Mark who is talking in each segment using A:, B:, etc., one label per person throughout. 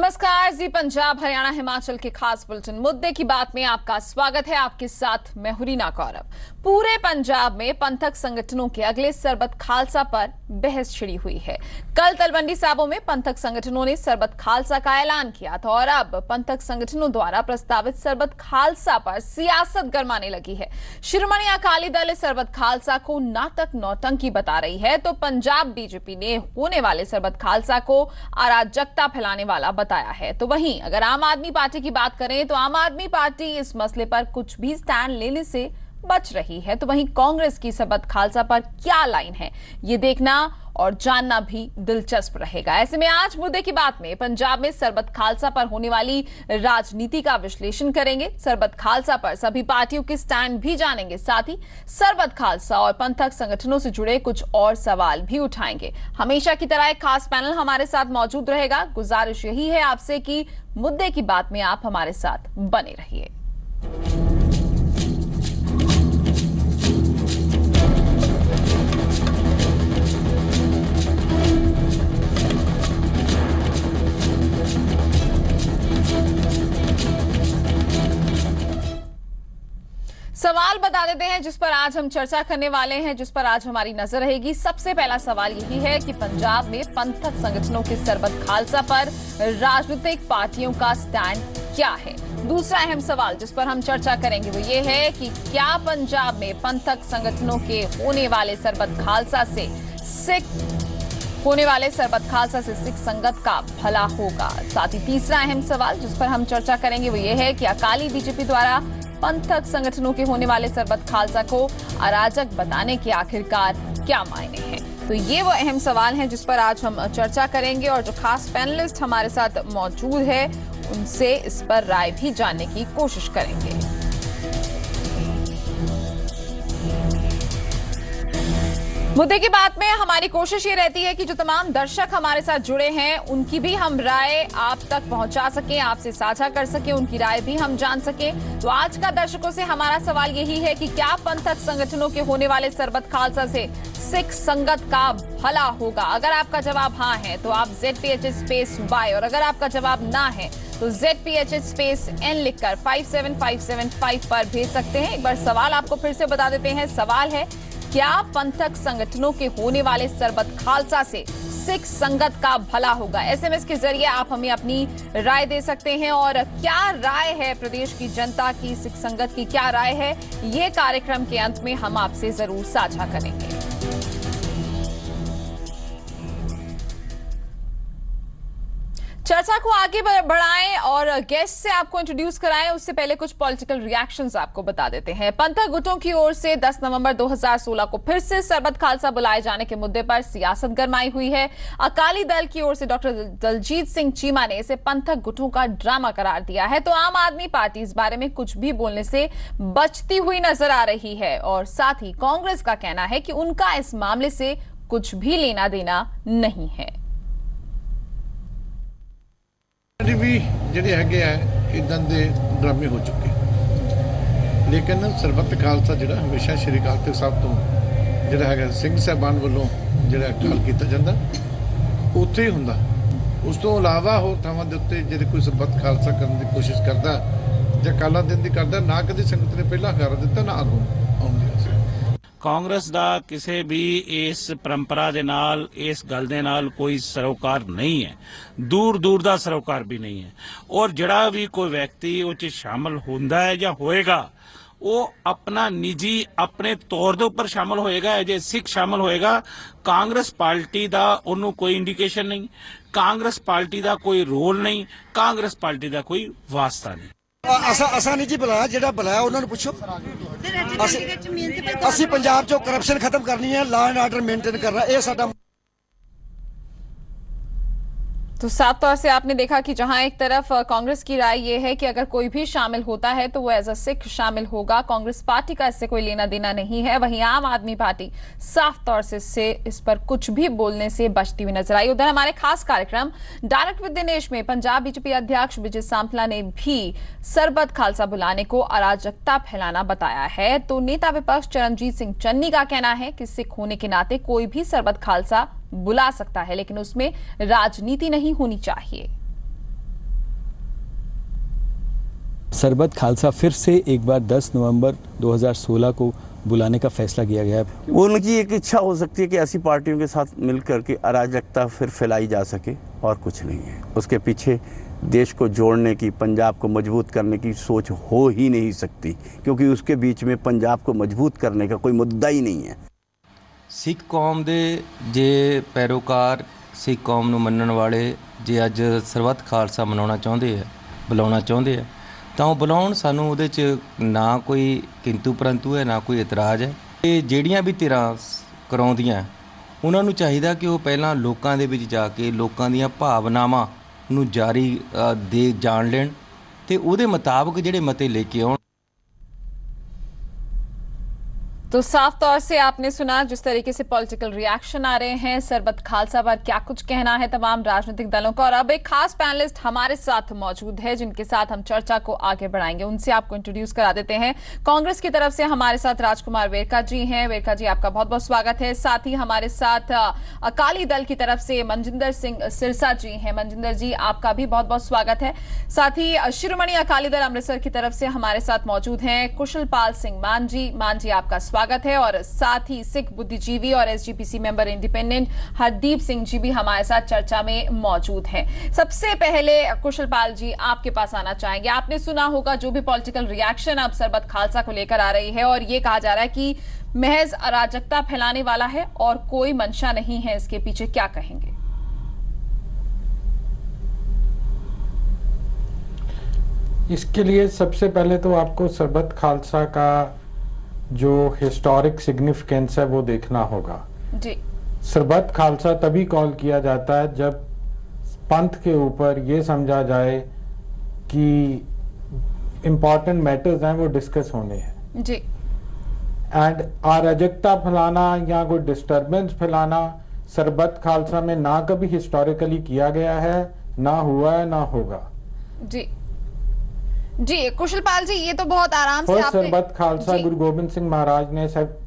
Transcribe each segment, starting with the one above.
A: नमस्कार, जी पंजाब हरियाणा हिमाचल के खास बुलेटिन मुद्दे की बात में आपका स्वागत है। आपके साथ मैं हुरीना कौरव। पूरे पंजाब में पंथक संगठनों के अगले सरबत खालसा पर बहस छिड़ी हुई है। कल तलवंडी साबो में पंथक संगठनों ने सरबत खालसा का ऐलान किया था और अब पंथक संगठनों द्वारा प्रस्तावित सरबत खालसा पर सियासत गरमाने लगी है। शिरोमणि अकाली दल इस सरबत खालसा को नाटक नौटंकी बता रही है, तो पंजाब बीजेपी ने होने वाले सरबत खालसा को अराजकता फैलाने वाला बताया है। तो वहीं अगर आम आदमी पार्टी की बात करें तो आम आदमी पार्टी इस मसले पर कुछ भी स्टैंड लेने से बच रही है। तो वहीं कांग्रेस की सरबत खालसा पर क्या लाइन है, ये देखना और जानना भी दिलचस्प रहेगा। ऐसे में आज मुद्दे की बात में पंजाब में सरबत खालसा पर होने वाली राजनीति का विश्लेषण करेंगे। सरबत खालसा पर सभी पार्टियों के स्टैंड भी जानेंगे, साथ ही सरबत खालसा और पंथक संगठनों से जुड़े कुछ और सवाल भी उठाएंगे। हमेशा की तरह एक खास पैनल हमारे साथ मौजूद रहेगा। गुजारिश यही है आपसे कि मुद्दे की बात में आप हमारे साथ बने रहिए। सवाल बता देते हैं जिस पर आज हम चर्चा करने वाले हैं, जिस पर आज हमारी नजर रहेगी। सबसे पहला सवाल यही है कि पंजाब में पंथक संगठनों के सरबत खालसा पर राजनीतिक पार्टियों का स्टैंड क्या है। दूसरा अहम सवाल जिस पर हम चर्चा करेंगे वो ये है कि क्या पंजाब में पंथक संगठनों के होने वाले सरबत खालसा से सिख संगत का भला होगा। साथ ही तीसरा अहम सवाल जिस पर हम चर्चा करेंगे वो ये है कि अकाली बीजेपी द्वारा पंथक संगठनों के होने वाले सरबत खालसा को अराजक बताने के आखिरकार क्या मायने हैं। तो ये वो अहम सवाल हैं जिस पर आज हम चर्चा करेंगे और जो खास पैनलिस्ट हमारे साथ मौजूद है उनसे इस पर राय भी जानने की कोशिश करेंगे। मुद्दे की बात में हमारी कोशिश ये रहती है कि जो तमाम दर्शक हमारे साथ जुड़े हैं उनकी भी हम राय आप तक पहुंचा सकें, आपसे साझा कर सकें, उनकी राय भी हम जान सकें। तो आज का दर्शकों से हमारा सवाल यही है कि क्या पंथक संगठनों के होने वाले सरबत खालसा से सिख संगत का भला होगा। अगर आपका जवाब हाँ है तो आप ZPH_Y और अगर आपका जवाब ना है तो ZPH_N लिखकर 57575 पर भेज सकते हैं। एक बार सवाल आपको फिर से बता देते हैं। सवाल है, क्या पंथक संगठनों के होने वाले सरबत खालसा से सिख संगत का भला होगा। SMS के जरिए आप हमें अपनी राय दे सकते हैं। और क्या राय है प्रदेश की जनता की, सिख संगत की क्या राय है, ये कार्यक्रम के अंत में हम आपसे जरूर साझा करेंगे। चर्चा को आगे बढ़ाएं और गेस्ट से आपको इंट्रोड्यूस कराएं, उससे पहले कुछ पॉलिटिकल रिएक्शंस आपको बता देते हैं। पंथक गुटों की ओर से 10 नवंबर 2016 को फिर से सरबत खालसा बुलाए जाने के मुद्दे पर सियासत गरमाई हुई है। अकाली दल की ओर से डॉक्टर दलजीत सिंह चीमा ने इसे पंथक गुटों का ड्रामा करार दिया है। तो आम आदमी पार्टी इस बारे में कुछ भी बोलने से बचती हुई नजर आ रही है और साथ ही कांग्रेस का कहना है कि उनका इस मामले से कुछ भी लेना देना नहीं है।
B: भी ਜਿਹੜੇ ਹੈਗੇ ਆ ਇਦਾਂ ਦੇ ਡਰਾਮੇ ਹੋ ਚੁੱਕੇ, ਲੇਕਿਨ ਸਰਬੱਤ ਖਾਲਸਾ ਜਿਹੜਾ ਹਮੇਸ਼ਾ ਸ਼੍ਰੀ ਅਕਾਲ ਤਖਤ ਸਾਹਿਬ ਤੋਂ ਜਿਹੜਾ ਹੈਗਾ ਸਿੰਘ ਸਾਹਿਬਾਨ ਵੱਲੋਂ ਜਿਹੜਾ ਅਕਾਲ ਕੀਤਾ ਜਾਂਦਾ ਉੱਥੇ ਹੀ ਹੁੰਦਾ। ਉਸ ਤੋਂ ਇਲਾਵਾ ਹੋਰ ਥਾਵਾਂ ਦੇ ਉੱਤੇ ਜਿਹੜੇ ਕੋਈ ਸਰਬੱਤ ਖਾਲਸਾ ਕਰਨ ਦੀ ਕੋਸ਼ਿਸ਼ ਕਰਦਾ ਜਾਂ ਕਾਲਾ ਦਿਨ ਦੀ ਕਰਦਾ, ਨਾ ਕਦੀ ਸੰਗਤ ਨੇ ਪਹਿਲਾਂ ਹੰਕਾਰਾ ਦਿੱਤਾ ਨਾ ਅੱਗੋਂ ਆਉਂਦੀ ਸੀ।
C: ਕਾਂਗਰਸ ਦਾ ਕਿਸੇ ਵੀ ਇਸ ਪਰੰਪਰਾ ਦੇ ਨਾਲ, ਇਸ ਗੱਲ ਦੇ ਨਾਲ ਕੋਈ ਸਰੋਕਾਰ ਨਹੀਂ ਹੈ, ਦੂਰ ਦੂਰ ਦਾ ਸਰੋਕਾਰ ਵੀ ਨਹੀਂ ਹੈ। ਔਰ ਜਿਹੜਾ ਵੀ ਕੋਈ ਵਿਅਕਤੀ ਉਹ 'ਚ ਸ਼ਾਮਲ ਹੁੰਦਾ ਹੈ ਜਾਂ ਹੋਏਗਾ ਉਹ ਆਪਣਾ ਨਿੱਜੀ ਆਪਣੇ ਤੌਰ ਦੇ ਉੱਪਰ ਸ਼ਾਮਲ ਹੋਏਗਾ। ਜੇ ਸਿੱਖ ਸ਼ਾਮਲ ਹੋਏਗਾ, ਕਾਂਗਰਸ ਪਾਰਟੀ ਦਾ ਉਹਨੂੰ ਕੋਈ ਇੰਡੀਕੇਸ਼ਨ ਨਹੀਂ, ਕਾਂਗਰਸ ਪਾਰਟੀ ਦਾ ਕੋਈ ਰੋਲ ਨਹੀਂ, ਕਾਂਗਰਸ ਪਾਰਟੀ ਦਾ ਕੋਈ ਵਾਸਤਾ ਨਹੀਂ।
D: ਅਸਾਂ ਨਹੀਂ ਜੀ ਬੁਲਾਇਆ, ਜਿਹੜਾ ਬੁਲਾਇਆ ਉਹਨਾਂ ਨੂੰ ਪੁੱਛੋ। ਅਸੀਂ ਪੰਜਾਬ ਚੋਂ ਕਰਪਸ਼ਨ ਖਤਮ ਕਰਨੀ है, लॉ एंड ऑर्डर मेंटेन करना, ये साडा।
A: तो साफ तौर से आपने देखा कि जहां एक तरफ कांग्रेस की राय यह है कि अगर कोई भी शामिल होता है तो वो एज अ सिख शामिल होगा, कांग्रेस पार्टी का इससे कोई लेना देना नहीं है। वहीं आम आदमी पार्टी साफ तौर से इस पर कुछ भी बोलने से बचती हुई नजर आई। उधर हमारे खास कार्यक्रम डायरेक्ट विद दिनेश में पंजाब बीजेपी अध्यक्ष विजय सांपला ने भी सरबत खालसा बुलाने को अराजकता फैलाना बताया है। तो नेता विपक्ष चरणजीत सिंह चन्नी का कहना है कि सिख होने के नाते कोई भी सरबत खालसा बुला सकता है, लेकिन उसमें राजनीति नहीं होनी चाहिए।
E: सरबत खालसा फिर से एक बार 10 नवंबर 2016 को बुलाने का फैसला किया गया है।
F: उनकी एक इच्छा हो सकती है कि ऐसी पार्टियों के साथ मिलकर के अराजकता फिर फैलाई जा सके, और कुछ नहीं है। उसके पीछे देश को जोड़ने की, पंजाब को मजबूत करने की सोच हो ही नहीं सकती, क्योंकि उसके बीच में पंजाब को मजबूत करने का कोई मुद्दा ही नहीं है।
G: सिख कौम दे जे पैरोकार, सिख कौम नूं मनण वाले जे अज सरबत खालसा मनाउणा चाहुंदे है, बुलाउणा चाहुंदे है, ਤਾਂ ਉਹ ਬੁਲਾਉਣ। ਸਾਨੂੰ ਉਹਦੇ 'ਚ ਨਾ ਕੋਈ ਕਿੰਤੂ ਪਰੰਤੂ ਹੈ, ਨਾ ਕੋਈ ਇਤਰਾਜ਼ ਹੈ। ਇਹ ਜਿਹੜੀਆਂ ਵੀ ਧਿਰਾਂ ਕਰਾਉਂਦੀਆਂ ਉਹਨਾਂ ਨੂੰ ਚਾਹੀਦਾ ਕਿ ਉਹ ਪਹਿਲਾਂ ਲੋਕਾਂ ਦੇ ਵਿੱਚ ਜਾ ਕੇ ਲੋਕਾਂ ਦੀਆਂ ਭਾਵਨਾਵਾਂ ਨੂੰ ਜਾਰੀ ਦੇ ਜਾਣ ਲੈਣ ਤੇ ਉਹਦੇ ਮੁਤਾਬਕ ਜਿਹੜੇ ਮਤੇ ਲੈ ਕੇ ਆਉਣ।
A: तो साफ तौर से आपने सुना जिस तरीके से पॉलिटिकल रिएक्शन आ रहे हैं सरबत खालसा पर, क्या कुछ कहना है तमाम राजनीतिक दलों का। और अब एक खास पैनलिस्ट हमारे साथ मौजूद है जिनके साथ हम चर्चा को आगे बढ़ाएंगे। उनसे आपको इंट्रोड्यूस करा देते हैं। कांग्रेस की तरफ से हमारे साथ राजकुमार वेरका जी हैं। वेरका जी, आपका बहुत बहुत स्वागत है। साथ ही हमारे साथ अकाली दल की तरफ से मनजिंदर सिंह सिरसा जी हैं। मनजिंदर जी, आपका भी बहुत बहुत स्वागत है। साथ ही शिरोमणि अकाली दल अमृतसर की तरफ से हमारे साथ मौजूद हैं कुशलपाल सिंह मान जी। मान जी, आपका स्वागत है। और साथ ही सिख बुद्धिजीवी और SGPC member independent Hardeep Singh ji भी हमारे साथ चर्चा में मौजूद हैं। सबसे पहले कुशलपाल जी, आपके पास आना चाहेंगे। आपने सुना होगा जो भी पॉलिटिकल रिएक्शन अब सरबत खालसा को लेकर आ रही है, और ये कहा जा रहा है कि महज अराजकता फैलाने वाला है और कोई मंशा नहीं है इसके पीछे, क्या कहेंगे?
H: इसके लिए सबसे पहले तो आपको सरबत खालसा का जो हिस्टोरिक सिग्निफिकेंस है वो देखना होगा
A: जी।
H: सरबत खालसा तभी कॉल किया जाता है जब पंथ के ऊपर ये समझा जाए कि इंपॉर्टेंट मैटर्स हैं वो डिस्कस होने हैं
A: जी।
H: एंड अराजकता फैलाना या कोई डिस्टर्बेंस फैलाना सरबत खालसा में ना कभी हिस्टोरिकली किया गया है, ना हुआ है, ना होगा
A: जी। जी कुशलपाल जी, ये तो बहुत आराम से आपने
H: सरबत खालसा गुरु गोबिंद सिंह महाराज ने सब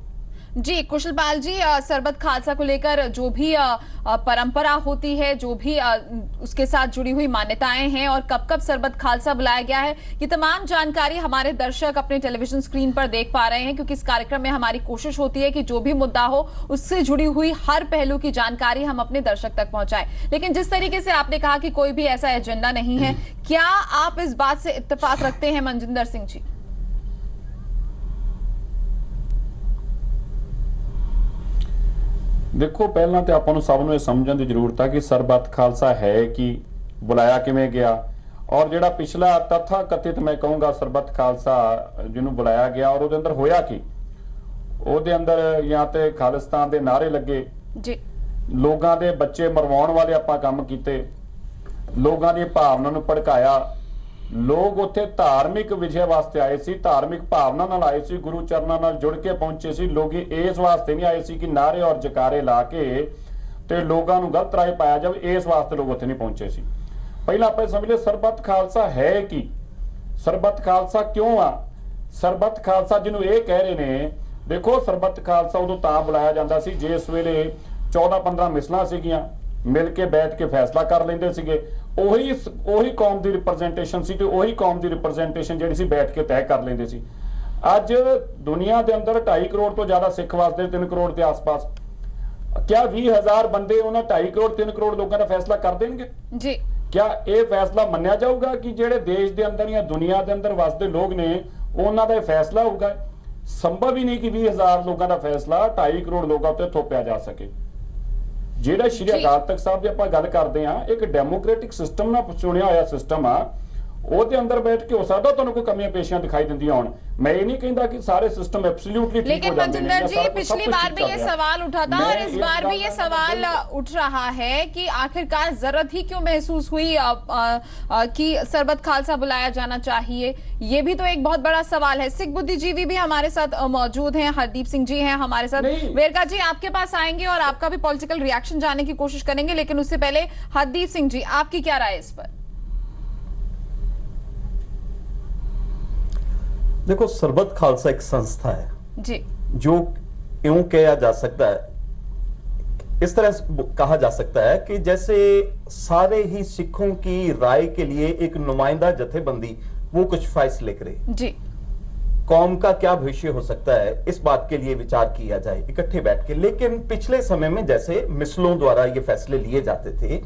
A: जी। कुशलपाल जी, सरबत खालसा को लेकर जो भी परंपरा होती है, जो भी उसके साथ जुड़ी हुई मान्यताएं हैं और कब कब सरबत खालसा बुलाया गया है, ये तमाम जानकारी हमारे दर्शक अपने टेलीविजन स्क्रीन पर देख पा रहे हैं, क्योंकि इस कार्यक्रम में हमारी कोशिश होती है कि जो भी मुद्दा हो उससे जुड़ी हुई हर पहलू की जानकारी हम अपने दर्शक तक पहुंचाएं। लेकिन जिस तरीके से आपने कहा कि कोई भी ऐसा एजेंडा नहीं है, क्या आप इस बात से इत्तेफाक रखते हैं मनजिंदर सिंह जी?
I: देखो, पहला तो आपको सब ਨੂੰ ਇਹ ਸਮਝਣ ਦੀ ਜ਼ਰੂਰਤ ਹੈ ਕਿ ਸਰਬੱਤ ਖਾਲਸਾ ਹੈ ਕਿ ਬੁਲਾਇਆ ਕਿਵੇਂ ਗਿਆ, ਔਰ ਜਿਹੜਾ ਪਿਛਲਾ ਤਥਾ ਕਥਿਤ ਮੈਂ ਕਹੂੰਗਾ ਸਰਬੱਤ ਖਾਲਸਾ ਜਿਹਨੂੰ ਬੁਲਾਇਆ ਗਿਆ ਔਰ ਉਹਦੇ ਅੰਦਰ ਹੋਇਆ ਕੀ, ਉਹਦੇ ਅੰਦਰ ਜਾਂ ਤੇ ਖਾਲਿਸਤਾਨ ਦੇ ਨਾਰੇ ਲੱਗੇ ਜੀ, ਲੋਕਾਂ ਦੇ ਬੱਚੇ ਮਰਵਾਉਣ ਵਾਲੇ ਆਪਾਂ ਕੰਮ ਕੀਤੇ, ਲੋਕਾਂ ਦੀ ਭਾਵਨਾ ਨੂੰ ਭੜਕਾਇਆ। ਲੋਕ ਉੱਥੇ ਧਾਰਮਿਕ ਵਿਸ਼ੇ ਵਾਸਤੇ ਆਏ ਸੀ, ਧਾਰਮਿਕ ਭਾਵਨਾ ਨਾਲ ਆਏ ਸੀ, ਗੁਰੂ ਚਰਨਾਂ ਨਾਲ ਜੁੜ ਕੇ ਪਹੁੰਚੇ ਸੀ। ਲੋਕੀ ਇਸ ਵਾਸਤੇ ਨਹੀਂ ਆਏ ਸੀ ਕਿ ਨਾਰੇ ਔਰ ਜਕਾਰੇ ਲਾ ਕੇ ਤੇ ਲੋਕਾਂ ਨੂੰ ਗਲਤ ਰਾਹ ਪਾਇਆ ਜਾਵੇ, ਇਸ ਵਾਸਤੇ ਲੋਕ ਉੱਥੇ ਨਹੀਂ ਪਹੁੰਚੇ ਸੀ। ਪਹਿਲਾਂ ਆਪਾਂ ਸਮਝ ਲਈਏ ਸਰਬੱਤ ਖਾਲਸਾ ਹੈ ਕੀ, ਸਰਬੱਤ ਖਾਲਸਾ ਕਿਉਂ ਆ। ਸਰਬੱਤ ਖਾਲਸਾ ਜਿਹਨੂੰ ਇਹ ਕਹਿ ਰਹੇ ਨੇ, ਦੇਖੋ ਸਰਬੱਤ ਖਾਲਸਾ ਉਦੋਂ ਤਾਂ ਬੁਲਾਇਆ ਜਾਂਦਾ ਸੀ ਜਿਸ ਵੇਲੇ 14-15 ਮਿਸਲਾਂ ਸੀਗੀਆਂ, ਮਿਲ ਕੇ ਬੈਠ ਕੇ ਫੈਸਲਾ ਕਰ ਲੈਂਦੇ ਸੀਗੇ। ਉਹੀ ਕੌਮ ਦੀ ਰਿਪਰੈਜ਼ੈਂਟੇਸ਼ਨ ਸੀ ਤੇ ਉਹੀ ਕੌਮ ਦੀ ਰਿਪਰੈਜ਼ੈਂਟੇਸ਼ਨ ਜਿਹੜੀ ਸੀ ਬੈਠ ਕੇ ਤੈਅ ਕਰ ਲੈਂਦੇ ਸੀ। ਅੱਜ ਦੁਨੀਆ ਦੇ ਅੰਦਰ 2.5 ਕਰੋੜ ਤੋਂ ਜ਼ਿਆਦਾ ਸਿੱਖ ਵਸਦੇ, 3 ਕਰੋੜ ਦੇ ਆਸ-ਪਾਸ। क्या 20,000 ਬੰਦੇ ਉਹਨਾਂ 2.5 ਕਰੋੜ 3 ਕਰੋੜ ਲੋਕਾਂ ਦਾ ਫੈਸਲਾ ਕਰ ਦੇਣਗੇ ਜੀ? क्या ਇਹ ਫੈਸਲਾ ਮੰਨਿਆ ਜਾਊਗਾ ਕਿ ਜਿਹੜੇ ਦੇਸ਼ ਦੇ ਅੰਦਰ ਜਾਂ ਦੁਨੀਆ ਦੇ ਅੰਦਰ ਵਸਦੇ ਲੋਕ ਨੇ ਉਹਨਾਂ ਦਾ ਇਹ ਫੈਸਲਾ ਹੋਊਗਾ? ਸੰਭਵ ਹੀ ਨਹੀਂ ਕਿ 20,000 ਲੋਕਾਂ ਦਾ ਫੈਸਲਾ 2.5 ਕਰੋੜ ਲੋਕਾਂ ਉੱਤੇ ਥੋਪਿਆ ਜਾ ਸਕੇ। ਜਿਹੜਾ ਸ਼੍ਰੀ ਅਕਾਲ ਤਖਤ ਸਾਹਿਬ ਦੀ ਆਪਾਂ ਗੱਲ ਕਰਦੇ ਆ, ਇੱਕ ਡੈਮੋਕ੍ਰੈਟਿਕ ਸਿਸਟਮ ਨਾਲ ਚੁਣਿਆ ਹੋਇਆ ਸਿਸਟਮ ਆ, ਉਹਦੇ ਅੰਦਰ ਬੈਠ ਕੇ ਹੋ ਸਕਦਾ ਤੁਹਾਨੂੰ ਕੋਈ ਕਮੀਆਂ ਪੇਸ਼ੀਆਂ ਦਿਖਾਈ ਦਿੰਦੀਆਂ ਹੋਣ। मैं ये नहीं कहता कि सारे सिस्टम एब्सोल्युटली ठीक हो जाते हैं।
A: लेकिन मनजिंदर जी, पिछली बार भी ये सवाल उठा था और इस बार भी ये सवाल उठ रहा है कि आखिरकार जरूरत ही क्यों महसूस हुई कि सरबत खालसा बुलाया जाना चाहिए? ये भी तो एक बहुत बड़ा सवाल है। सिख बुद्धिजीवी भी हमारे साथ मौजूद हैं, हरदीप सिंह जी हैं हमारे साथ। वेरका जी, आपके पास आएंगे और आपका भी पॉलिटिकल रिएक्शन जानने की कोशिश करेंगे, लेकिन उससे पहले हरदीप सिंह जी, आपकी क्या राय इस पर?
J: देखो, सरबत खालसा एक संस्था है
A: जी,
J: जो यूं कहा जा सकता है, इस तरह कहा जा सकता है कि जैसे सारे ही सिखों की राय के लिए एक नुमाइंदा जथेबंदी वो कुछ फैसले करे
A: जी,
J: कौम का क्या भविष्य हो सकता है, इस बात के लिए विचार किया जाए इकट्ठे बैठ के। लेकिन पिछले समय में जैसे मिसलों द्वारा ये फैसले लिए जाते थे,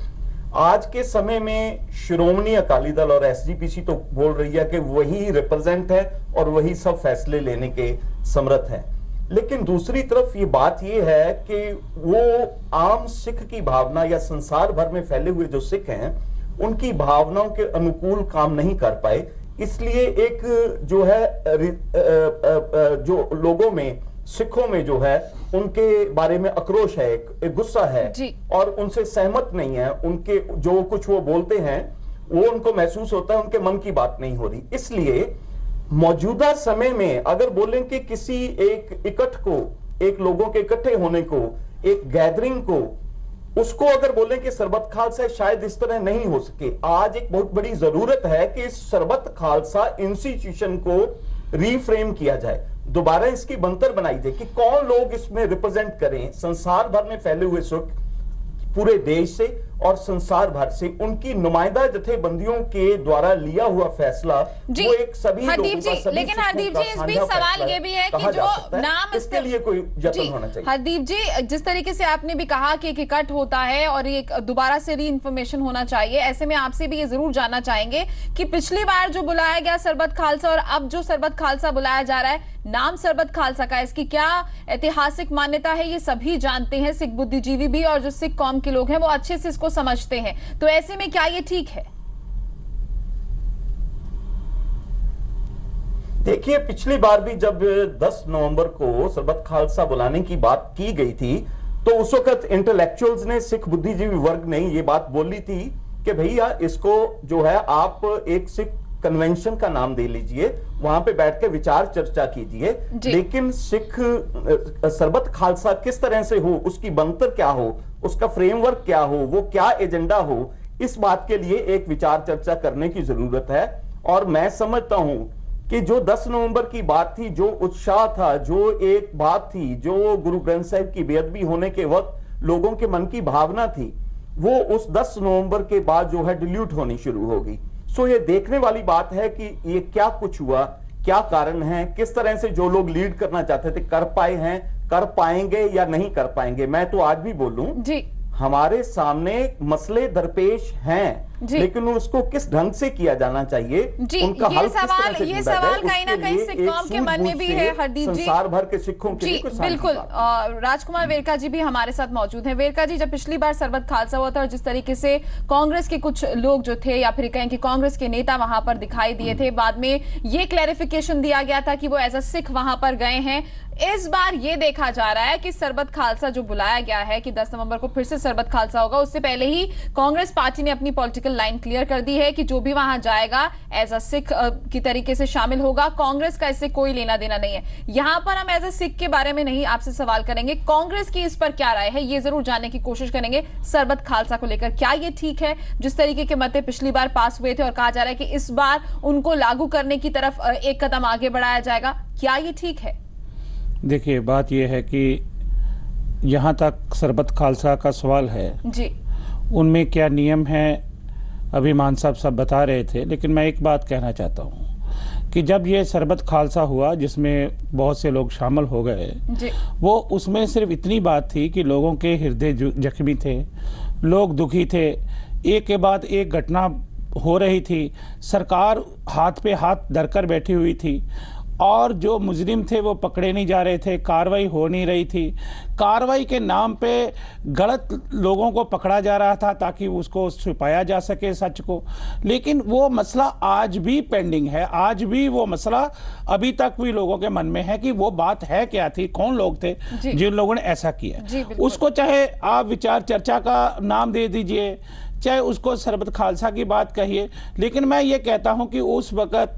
J: आज के समय में श्रोमणी अकाली दल और एसजीपीसी तो बोल रही है कि वही रिप्रेजेंट है और वही सब फैसले लेने के समर्थ है। लेकिन दूसरी तरफ ये बात ये है कि वो आम सिख की भावना या संसार भर में फैले हुए जो सिख हैं उनकी भावनाओं के अनुकूल काम नहीं कर पाए, इसलिए एक जो है जो लोगों में, सिखों में जो है उनके बारे में आक्रोश है, एक गुस्सा है और उनसे सहमत नहीं है। उनके जो कुछ वो बोलते हैं वो उनको महसूस होता है उनके मन की बात नहीं हो रही। इसलिए मौजूदा समय में अगर बोलें कि किसी एक इकट्ठ को, एक लोगों के इकट्ठे होने को, एक गैदरिंग को, उसको अगर बोलें कि सरबत खालसा शायद इस तरह नहीं हो सके। आज एक बहुत बड़ी जरूरत है कि इस सरबत खालसा इंस्टीट्यूशन को रीफ्रेम किया जाए, दोबारा इसकी बनतर बनाई जाए कि कौन लोग इसमें रिप्रेजेंट करें संसार भर में फैले हुए सिख, पूरे देश से और संसार भर से उनकी नुमाइंदा जथेबंदियों के द्वारा लिया हुआ फैसला वो एक सभी
A: हरदीप जी, लेकिन हरदीप जी इस बीच सवाल ये भी है कि जो नाम
J: इसके लिए कोई जतन होना चाहिए।
A: हरदीप जी, जिस तरीके से आपने भी कहा कि एक इकट्ठ होता है और एक दोबारा से री इंफॉर्मेशन होना चाहिए, ऐसे में आपसे भी ये जरूर जानना चाहेंगे कि पिछली बार जो बुलाया गया सरबत खालसा और अब जो सरबत खालसा बुलाया जा रहा है, नाम सरबत खालसा का, इसकी क्या ऐतिहासिक मान्यता है? ये सभी जानते हैं, सिख बुद्धिजीवी भी और जो सिख कौम के लोग हैं वो अच्छे से इसको समझते हैं, तो ऐसे में क्या ये ठीक है?
J: देखिए, पिछली बार भी जब 10 नवंबर को सरबत खालसा बुलाने की बात की गई थी तो उस वक्त इंटेलेक्चुअल्स ने, सिख बुद्धिजीवी वर्ग ने ये बात बोली थी कि भैया इसको जो है आप एक सिख कन्वेंशन का नाम दे लीजिए, वहां पे बैठ के विचार चर्चा कीजिए, लेकिन सिख सरबत खालसा किस तरह से हो, उसकी बनतर क्या हो, उसका फ्रेमवर्क क्या हो, वो क्या एजेंडा हो, इस बात के लिए एक विचार चर्चा करने की जरूरत है। और मैं समझता हूं कि जो 10 नवंबर की बात थी, जो उत्साह था, जो एक बात थी, जो गुरु ग्रंथ साहिब की बेअदबी होने के वक्त लोगों के मन की भावना थी, वो उस 10 नवंबर के बाद जो है डिल्यूट होनी शुरू होगी। सो ये देखने वाली बात है कि ये क्या कुछ हुआ, क्या कारण है, किस तरह से जो लोग लीड करना चाहते थे कर पाए हैं, कर पाएंगे या नहीं कर पाएंगे। मैं तो आज भी बोलूं जी, हमारे सामने मसले दरपेश हैं, लेकिन उसको किस ढंग से किया जाना चाहिए, उनका हल किस तरह से
A: ये सवाल कहीं ना कहीं सिख कौम के मन में भी है हरदीप जी,
J: संसार भर के सिखों के लिए।
A: बिल्कुल। राजकुमार वेरका जी भी हमारे साथ मौजूद हैं। वेरका जी, जब पिछली बार सरबत खालसा हुआ था और जिस तरीके से कांग्रेस के कुछ लोग जो थे या फिर कहें कि कांग्रेस के नेता वहां पर दिखाई दिए थे, बाद में ये क्लैरिफिकेशन दिया गया था कि वो एज अ सिख वहां पर गए हैं। इस बार ये देखा जा रहा है कि सरबत खालसा जो बुलाया गया है कि 10 नवंबर को फिर से सरबत खालसा होगा, उससे पहले ही कांग्रेस पार्टी ने अपनी पॉलिटिकल लाइन क्लियर कर दी है कि जो भी वहां जाएगा एज अ सिख की तरीके से शामिल होगा। कांग्रेस का इससे कोई लेना देना नहीं है। यहां पर हम एज अ सिख के बारे में नहीं आपसे सवाल करेंगे, कांग्रेस की इस पर क्या राय है ये जरूर जानने की कोशिश करेंगे सरबत खालसा को लेकर। क्या ये ठीक है जिस तरीके के मते पिछली बार पास हुए थे और कहा जा रहा है कि इस बार उनको लागू करने की तरफ एक कदम आगे बढ़ाया जाएगा, क्या ये ठीक है?
C: देखिए, बात यह है कि यहाँ तक सरबत खालसा का सवाल है जी, उनमें क्या नियम हैं अभी मान साहब सब बता रहे थे, लेकिन मैं एक बात कहना चाहता हूँ कि जब ये सरबत खालसा हुआ जिसमें बहुत से लोग शामिल हो गए, वो उसमें सिर्फ इतनी बात थी कि लोगों के हृदय जख्मी थे, लोग दुखी थे, एक के बाद एक घटना हो रही थी, सरकार हाथ पे हाथ धरकर बैठी हुई थी और जो मुजरिम थे वो पकड़े नहीं जा रहे थे, कार्रवाई हो नहीं रही थी, कार्रवाई के नाम पे गलत लोगों को पकड़ा जा रहा था ताकि उसको छुपाया जा सके सच को। लेकिन वो मसला आज भी पेंडिंग है, आज भी वो मसला अभी तक भी लोगों के मन में है कि वो बात है क्या थी, कौन लोग थे जिन लोगों ने ऐसा किया। उसको चाहे आप विचार चर्चा का नाम दे दीजिए, चाहे उसको सरबत खालसा की बात कहिए, लेकिन मैं ये कहता हूं कि उस वक्त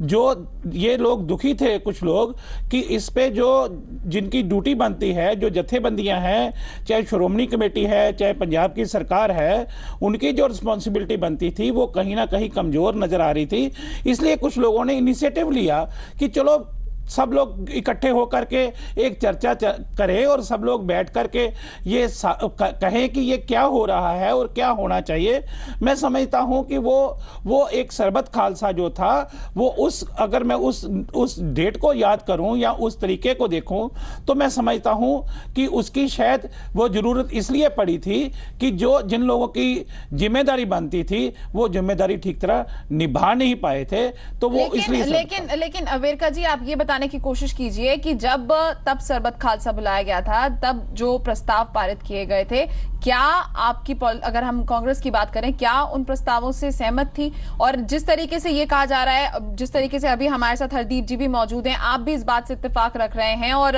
C: जो ये लोग दुखी थे कुछ लोग कि इस पे जो जिनकी ड्यूटी बनती है, जो जथेबंदियां हैं, चाहे श्रोमणी कमेटी है, चाहे पंजाब की सरकार है, उनकी जो रिस्पॉन्सिबिलिटी बनती थी वो कहीं ना कहीं कमज़ोर नज़र आ रही थी। इसलिए कुछ लोगों ने इनिशिएटिव लिया कि चलो सब लोग इकट्ठे होकर के एक चर्चा करें और सब लोग बैठ करके ये कहें कि ये क्या हो रहा है और क्या होना चाहिए। मैं समझता हूं कि वो एक सरबत खालसा जो था वो अगर मैं उस डेट को याद करूं या उस तरीके को देखूं तो मैं समझता हूं कि उसकी शायद वो जरूरत इसलिए पड़ी थी कि जिन लोगों की जिम्मेदारी बनती थी वो जिम्मेदारी ठीक तरह निभा नहीं पाए थे, तो वो इसलिए।
A: लेकिन वेरका जी, आप ये बताने की कोशिश कीजिए कि तब सरबत खालसा बुलाया गया था, तब जो प्रस्ताव पारित किए गए थे, क्या आपकी, अगर हम कांग्रेस की बात करें, क्या उन प्रस्तावों से सहमत थी? और जिस तरीके से ये कहा जा रहा है, जिस तरीके से अभी हमारे साथ हरदीप जी भी मौजूद हैं, आप भी इस बात से इत्तेफाक रख रहे हैं और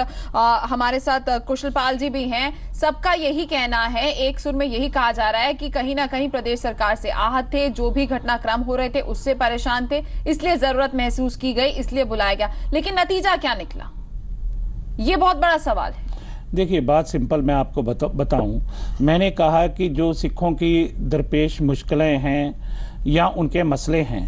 A: हमारे साथ कुशलपाल जी भी हैं, सबका यही कहना है, एक सुर में यही कहा जा रहा है कि कहीं ना कहीं प्रदेश सरकार से आहत थे, जो भी घटनाक्रम हो रहे थे उससे परेशान थे, इसलिए जरूरत महसूस की गई, इसलिए बुलाया गया। लेकिन नतीजा क्या निकला, ये बहुत बड़ा सवाल है।
C: देखिए, बात सिंपल मैं आपको बताऊं, मैंने कहा कि जो सिखों की दरपेश मुश्किलें हैं या उनके मसले हैं,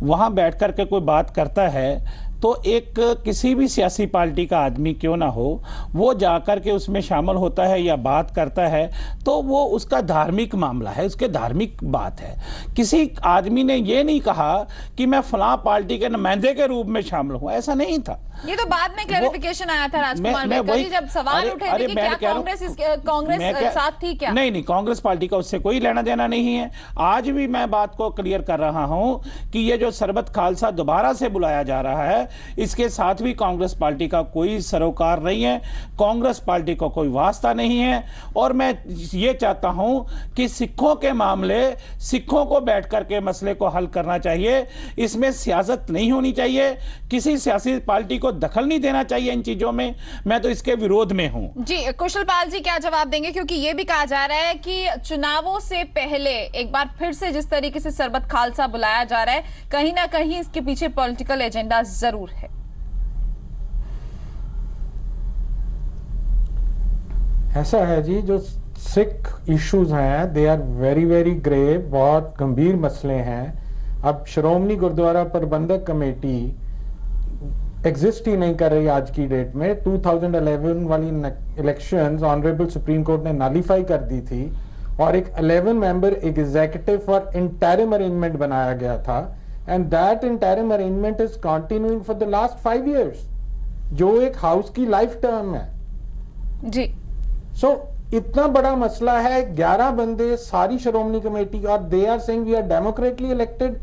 C: वहां बैठकर के कोई बात करता है तो एक किसी भी सियासी पार्टी का आदमी क्यों ना हो, वो जाकर के उसमें शामिल होता है या बात करता है तो वो उसका धार्मिक मामला है, उसके धार्मिक बात है। किसी आदमी ने ये नहीं कहा कि मैं फलां पार्टी के नुमाइंदे के रूप में शामिल हूं, ऐसा नहीं था।
A: ये तो बाद में क्लैरिफिकेशन आया था राजकुमार वेरका जी, जब सवाल उठे थे कि क्या कांग्रेस साथ थी क्या?
C: नहीं, कांग्रेस पार्टी का उससे कोई लेना देना नहीं है। आज भी मैं बात को क्लियर कर रहा हूं कि ये जो सरबत खालसा दोबारा से बुलाया जा रहा है, इसके साथ भी कांग्रेस पार्टी का कोई सरोकार नहीं है, कांग्रेस पार्टी को कोई वास्ता नहीं है। और मैं ये चाहता हूं कि सिखों के मामले, सिखों को बैठ करके मसले को हल करना चाहिए, इसमें सियासत नहीं होनी चाहिए, किसी सियासी पार्टी को दखल नहीं देना चाहिए इन चीजों में। मैं तो इसके विरोध में हूं।
A: जी, कुशलपाल जी क्या जवाब देंगे? क्योंकि ये भी कहा जा रहा है कि चुनावों से पहले एक बार फिर से जिस तरीके से सरबत खालसा बुलाया जा रहा है, कहीं ना कहीं इसके पीछे पॉलिटिकल एजेंडा जरूर है।
H: ऐसा है जी, जो सिख इश्यूज हैं they are very very grave, बहुत गंभीर मसले हैं। अब श्रोमणी गुरुद्वारा प्रबंधक कमेटी एग्जिस्ट ही नहीं कर रही आज की डेट में। 2011 वाली इलेक्शंस ऑनरेबल सुप्रीम कोर्ट ने नलीफाई कर दी थी और एक 11 member executive for interim arrangement बनाया गया था, and that interim arrangement is continuing for the last 5 years, जो एक हाउस की लाइफ टर्म है
A: जी।
H: सो इतना बड़ा मसला है, 11 बंदे सारी श्रोमणी कमेटी, और they are saying we are democratically elected.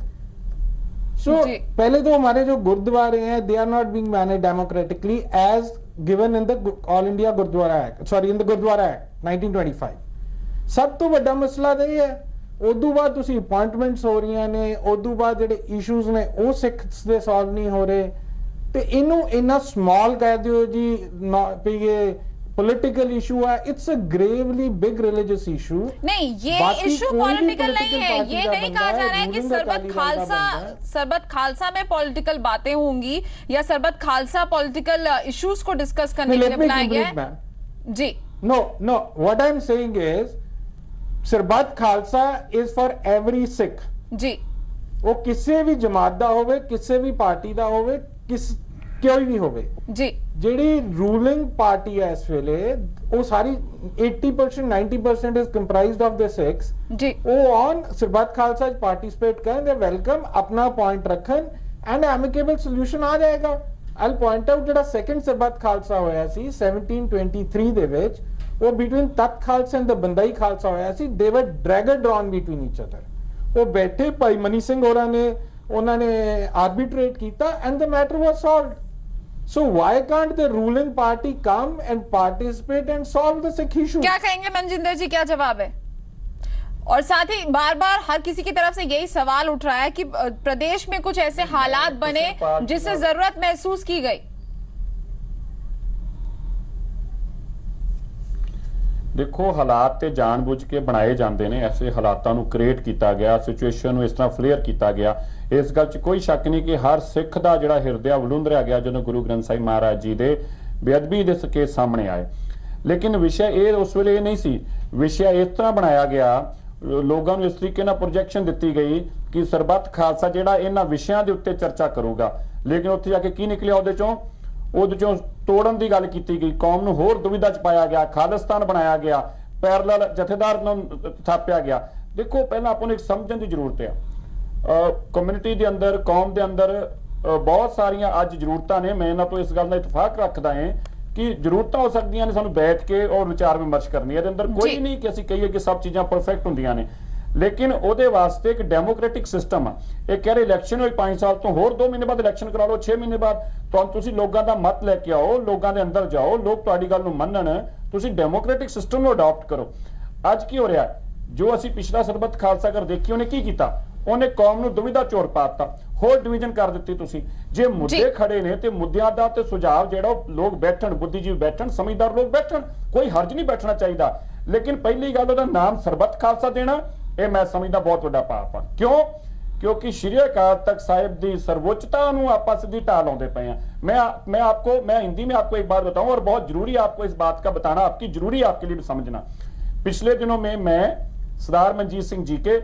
H: So पहले तो हमारे जो गुरुद्वारे हैं they are not being manage democratically as given in the all India Gurdwara act, sorry in the Gurdwara act 1925। सब तो बड़ा मसला तो ये है। उदू बाद तुसी अपॉइंटमेंट्स हो रही ने, उदू बाद जेडे इश्यूज ने वो सिक्स दे सॉल्व नहीं हो रहे, तो इनू इन्ना स्मॉल कह दियो जी ये पॉलिटिकल इशू है। It's a Gravely big religious issue.
A: नहीं, ये इशू पॉलिटिकल नहीं है, ये नहीं कहा जा रहा है कि सरबत खालसा में पॉलिटिकल बातें होंगी या सरबत खालसा पॉलिटिकल इश्यूज को डिस्कस करने के लिए बुलाया गया है जी।
H: No, what I am saying is Sarbat Khalsa is for every Sikh
A: जी।
H: वो किसी भी जमात दा होवे, किसी भी पार्टी दा होवे, कोई भी होवे
A: जी। ਜਿਹੜੀ
H: रूलिंग पार्टी है इस वेले वो सारी 80% 90% is comprised of the Sikhs जी। वो ऑन सरबत खालसा पार्टिसिपेट करें, दे वेलकम, अपना पॉइंट रखन एंड एमिकेबल सोल्यूशन आ जाएगा। आई पॉइंट आउट ਜਿਹੜਾ सेकंड सरबत खालसा होया सी 1723 ਦੇ ਵਿੱਚ, वो between Takht Khalsa and the Bandai Khalsa होया सी। दे वर ड्रैगन ड्रॉन बिटवीन ईच अदर। वो बैठे भाई मनी सिंह होरां ने उन्होंने आर्बिट्रेट किया and the matter was solved. So why can't the ruling party come and participate and solve the Sikh issue?
A: क्या कहेंगे मनजिंदर जी, क्या जवाब है? और साथ ही बार बार हर किसी की तरफ से यही सवाल उठ रहा है कि प्रदेश में कुछ ऐसे हालात बने जिससे जरूरत महसूस की गई।
I: देखो, हालात ते जानबूझ के बनाए जाते हैं, ऐसे हालातों को क्रिएट किया गया, सिचुएशन इस तरह फ्लेयर किया गया। इस गल च कोई शक नहीं कि हर सिख का जिहड़ा हिरदे वलुंदरिया गया जो गुरु ग्रंथ साहिब महाराज जी के बेअदबी के केस सामने आए। लेकिन विषय ये उस वेले नहीं सी, विषय इस तरह बनाया गया, लोगों को इस तरीके नाल प्रोजेक्शन दी गई कि सरबत खालसा जिहड़ा इन्हां विषयां दे उत्ते चर्चा करूगा। लेकिन उत्थे जाके की निकलिया, उहदे चों ਉਹਦੇ ਚੋਂ ਤੋੜਨ ਦੀ ਗੱਲ ਕੀਤੀ ਗਈ, ਕੌਮ ਨੂੰ ਹੋਰ ਦੁਵਿਧਾ ਚ ਪਾਇਆ ਗਿਆ, ਖਾਲਿਸਤਾਨ ਬਣਾਇਆ ਗਿਆ, ਪੈਰਲਲ ਜਥੇਦਾਰ ਨੂੰ ਥਾਪਿਆ ਗਿਆ। ਦੇਖੋ ਪਹਿਲਾਂ ਆਪਾਂ ਨੂੰ ਇੱਕ ਸਮਝਣ ਦੀ ਜ਼ਰੂਰਤ ਹੈ, ਕਮਿਊਨਿਟੀ ਦੇ ਅੰਦਰ, ਕੌਮ ਦੇ ਅੰਦਰ ਬਹੁਤ ਸਾਰੀਆਂ ਅੱਜ ਜ਼ਰੂਰਤਾਂ ਨੇ। ਮੈਂ ਇਹਨਾਂ ਤੋਂ ਇਸ ਗੱਲ ਦਾ ਇਤਫਾਕ ਰੱਖਦਾ ਹਾਂ ਕਿ ਜ਼ਰੂਰਤਾਂ ਹੋ ਸਕਦੀਆਂ ਨੇ ਸਾਨੂੰ ਬੈਠ ਕੇ ਔਰ ਵਿਚਾਰ ਵਿਮਰਸ਼ ਕਰਨੀ। ਇਹਦੇ ਅੰਦਰ ਕੋਈ ਨਹੀਂ ਕਿ ਅਸੀਂ ਕਹੀਏ ਕਿ ਸਭ ਚੀਜ਼ਾਂ ਪਰਫੈਕਟ ਹੁੰਦੀਆਂ ਨੇ, ਲੇਕਿਨ ਉਹਦੇ ਵਾਸਤੇ ਇੱਕ ਡੈਮੋਕ੍ਰੈਟਿਕ ਸਿਸਟਮ ਆ। ਇਹ ਕਹਿ ਰਹੇ ਇਲੈਕਸ਼ਨ ਹੋਈ 5 ਸਾਲ ਤੋਂ, ਹੋਰ 2 ਮਹੀਨੇ ਬਾਅਦ ਇਲੈਕਸ਼ਨ ਕਰਾ ਲਓ, 6 ਮਹੀਨੇ ਬਾਅਦ ਤੁਸੀਂ ਲੋਕਾਂ ਦਾ ਮਤ ਲੈ ਕੇ ਆਓ, ਲੋਕਾਂ ਦੇ ਅੰਦਰ ਜਾਓ, ਲੋਕ ਤੁਹਾਡੀ ਗੱਲ ਨੂੰ ਮੰਨਣ, ਤੁਸੀਂ ਡੈਮੋਕ੍ਰੈਟਿਕ ਸਿਸਟਮ ਨੂੰ ਅਡਾਪਟ ਕਰੋ। ਅੱਜ ਕੀ ਹੋ ਰਿਹਾ, ਜੋ ਅਸੀਂ ਪਿਛਲਾ ਸਰਬੱਤ ਖਾਲਸਾ ਕਰ ਦੇਖੀ, ਉਹਨੇ ਕੀ ਕੀਤਾ, ਉਹਨੇ ਕੌਮ ਨੂੰ ਦੁਵਿਧਾ ਚੋਰ ਪਾਤਾ, ਹੋਰ ਡਿਵੀਜ਼ਨ ਕਰ ਦਿੱਤੀ। ਤੁਸੀਂ ਜੇ ਮੁੱਦੇ ਖੜੇ ਨੇ ਤੇ ਮੁੱਦਿਆਂ ਦਾ ਤੇ ਸੁਝਾਅ ਜਿਹੜਾ ਲੋਕ ਬੈਠਣ, ਬੁੱਧੀਜੀਵੀ ਬੈਠਣ, ਸਮਝਦਾਰ ਲੋਕ ਬੈਠਣ, ਕੋਈ ਹਰਜ ਨਹੀਂ ਬੈਠਣਾ ਚਾਹੀਦਾ। ਲੇਕਿਨ ਪਹਿਲੀ ਗੱਲ ਉਹਦਾ ਨਾਮ ਸਰਬੱਤ ਖਾਲਸਾ ਦੇਣਾ, ਇਹ ਮੈਂ ਸਮਝਦਾ ਬਹੁਤ ਵੱਡਾ ਪਾਪ ਆ। ਕਿਉਂ? क्योंकि श्री अकाल तख्त साहिब की सर्वोच्चता आप सीधी ढा लाते पे हैं। मैं हिंदी में आपको एक बात बताऊं और बहुत जरूरी आपको इस बात का बताना, आपकी जरूरी आपके लिए भी समझना। पिछले दिनों में मैं सरदार मनजीत सिंह जी के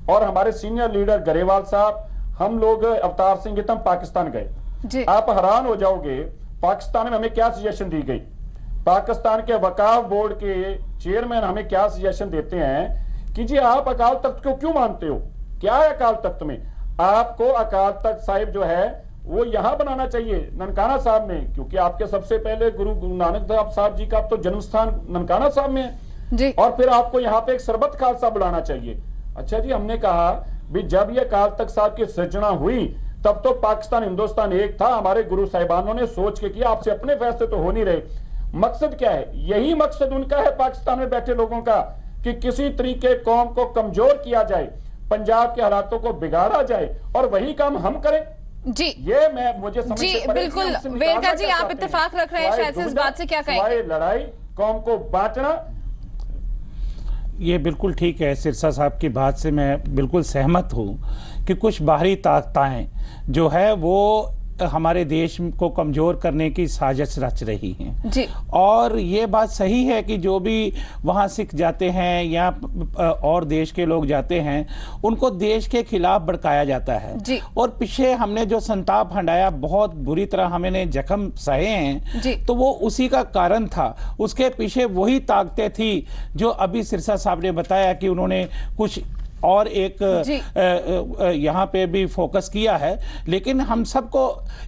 I: और हमारे सीनियर लीडर गरेवाल साहब, हम लोग अवतार सिंह हितम पाकिस्तान गए। आप हैरान हो जाओगे पाकिस्तान में हमें क्या सजेशन दी गई। पाकिस्तान के वकाफ बोर्ड के चेयरमैन हमें क्या सजेशन देते हैं कि जी आप अकाल तख्त को क्यों मानते हो, क्या है अकाल तख्त में, आपको अकाल तख्त साहिब जो है वो यहां बनाना चाहिए ननकाना साहब में, क्योंकि आपके सबसे पहले गुरु नानक देव साहब जी का तो जन्म स्थान ननकाना साहब में है जी, और फिर आपको यहाँ पे एक सरबत खालसा बुलाना चाहिए। अच्छा जी, हमने कहा भी जब ये अकाल तख्त साहब की सृजना हुई तब तो पाकिस्तान हिंदुस्तान एक था, हमारे गुरु साहिबानों ने सोच के किया, आपसे अपने फैसले तो हो नहीं रहे। मकसद क्या है? यही मकसद उनका है पाकिस्तान में बैठे लोगों का कि किसी तरीके कौम को कमजोर किया जाए, पंजाब के हालातों को बिगाड़ा जाए, और वही काम हम करें जी। ये मैं मुझे समझ
A: जी बिल्कुल वेरका जी, आप इत्तेफाक रख रहे हैं शायद से इस बात से, क्या कहेंगे?
I: लड़ाई, कौम को बांटना,
C: ये बिल्कुल ठीक है। सिरसा साहब की बात से मैं बिल्कुल सहमत हूँ कि कुछ बाहरी ताकतें जो है वो हमारे देश को कमजोर करने की साजिश रच रही हैं जी। और ये बात सही है कि जो भी वहाँ सिख जाते हैं या और देश के लोग जाते हैं, उनको देश के खिलाफ भड़काया जाता है जी। और पीछे हमने जो संताप हंडाया, बहुत बुरी तरह हमने जख्म सहे हैं जी, तो वो उसी का कारण था। उसके पीछे वही ताकतें थी जो अभी सिरसा साहब ने बताया कि उन्होंने कुछ और एक यहाँ पे भी फोकस किया है। लेकिन हम सबको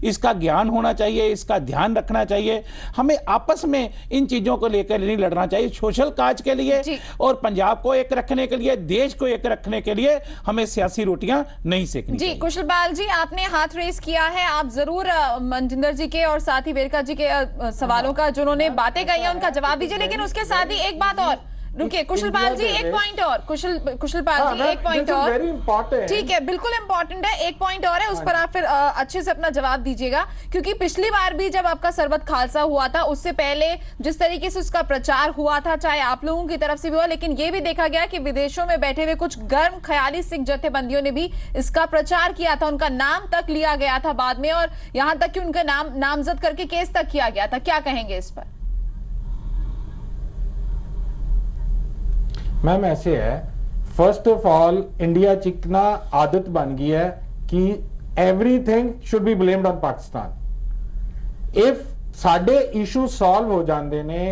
C: इसका ज्ञान होना चाहिए, इसका ध्यान रखना चाहिए। हमें आपस में इन चीजों को लेकर नहीं लड़ना चाहिए। सोशल काज के लिए और पंजाब को एक रखने के लिए, देश को एक रखने के लिए हमें सियासी रोटियां नहीं सेकनी
A: जी। कुशलपाल जी, आपने हाथ रेस किया है, आप जरूर मनजिंदर जी के और साथ ही वेरका जी के सवालों का जो उन्होंने बातें कही है उनका जवाब दीजिए। लेकिन उसके साथ ही एक बात और, रुकिए कुशलपाल जी, एक पॉइंट और, कुशलपाल जी एक पॉइंट और, ठीक है, बिल्कुल इंपॉर्टेंट है, एक पॉइंट और है, उस पर आप फिर अच्छे से अपना जवाब दीजिएगा। क्योंकि पिछली बार भी जब आपका सरबत खालसा हुआ था, उससे पहले जिस तरीके से उसका प्रचार हुआ था, चाहे आप लोगों की तरफ से भी हुआ, लेकिन ये भी देखा गया कि विदेशों में बैठे हुए कुछ गर्म ख्याली सिख जथेबंदियों ने भी इसका प्रचार किया था, उनका नाम तक लिया गया था बाद में, और यहां तक कि उनका नाम नामजद करके केस तक किया गया था। क्या कहेंगे इस पर?
H: मैम ऐसे है, फर्स्ट ऑफ ऑल इंडिया च इतना आदत बन गई है कि everything should be blamed on Pakistan. If साडे इशू सॉल्व हो जाते ने,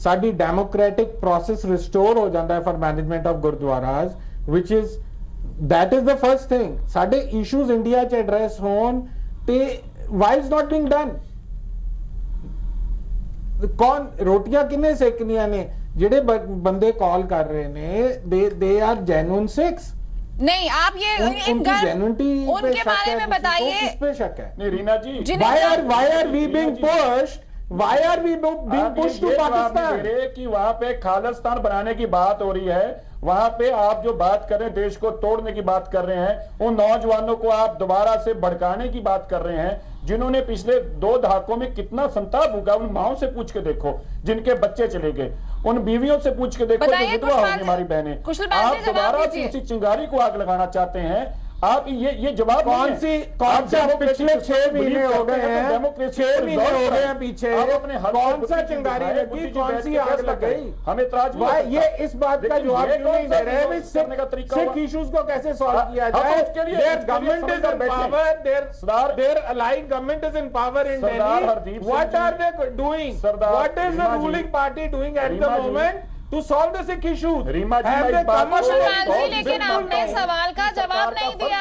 H: साडी डेमोक्रेटिक प्रोसेस रिस्टोर हो जाता है for management of gurdwaras, which is that is the first thing. साडे इशूज इंडिया च एड्रेस होन ते why is not being done. कौन रोटियां किन्ने सेकनियां ने? जेडे बंदे कॉल कर रहे ने दे आर जेन्युइन सिक्स।
A: नहीं, आप ये उनके बारे में बताइए,
H: किस पे शक है?
I: नहीं रीना जी,
H: why are we being pushed? Why are we being pushed to Pakistan?
I: कि वहां पे खालिस्तान बनाने की बात हो रही है, वहां पे आप जो बात कर रहे हैं, देश को तोड़ने की बात कर रहे हैं, उन नौजवानों को आप दोबारा से भड़काने की बात कर रहे हैं जिन्होंने पिछले 2 दहाकों में कितना संताप भोगा। उन माओं से पूछ के देखो जिनके बच्चे चले गए, उन बीवियों से पूछ के देखो जो विधवा होगी हमारी बहनें। आप दोबारा से उसी चिंगारी को आग लगाना चाहते हैं। आप ये जवाब
H: कौन सी पिछले 6 महीने हो गए हैं, 6 महीने हो गए हैं पीछे, कौन सा चिंगारी लगी, कौन सी आग लग गई?
I: हमें
H: ये इस बात का जवाब क्यों नहीं दे रहे हैं? सिख इश्यूज को कैसे सॉल्व किया जाए? Their government is in power, their allying government is in power in Delhi. What are they doing? What is the ruling party doing at the moment to solve the Sikh issues?
A: Kushal Pal ji, लेकिन आपने सवाल का जवाब नहीं दिया.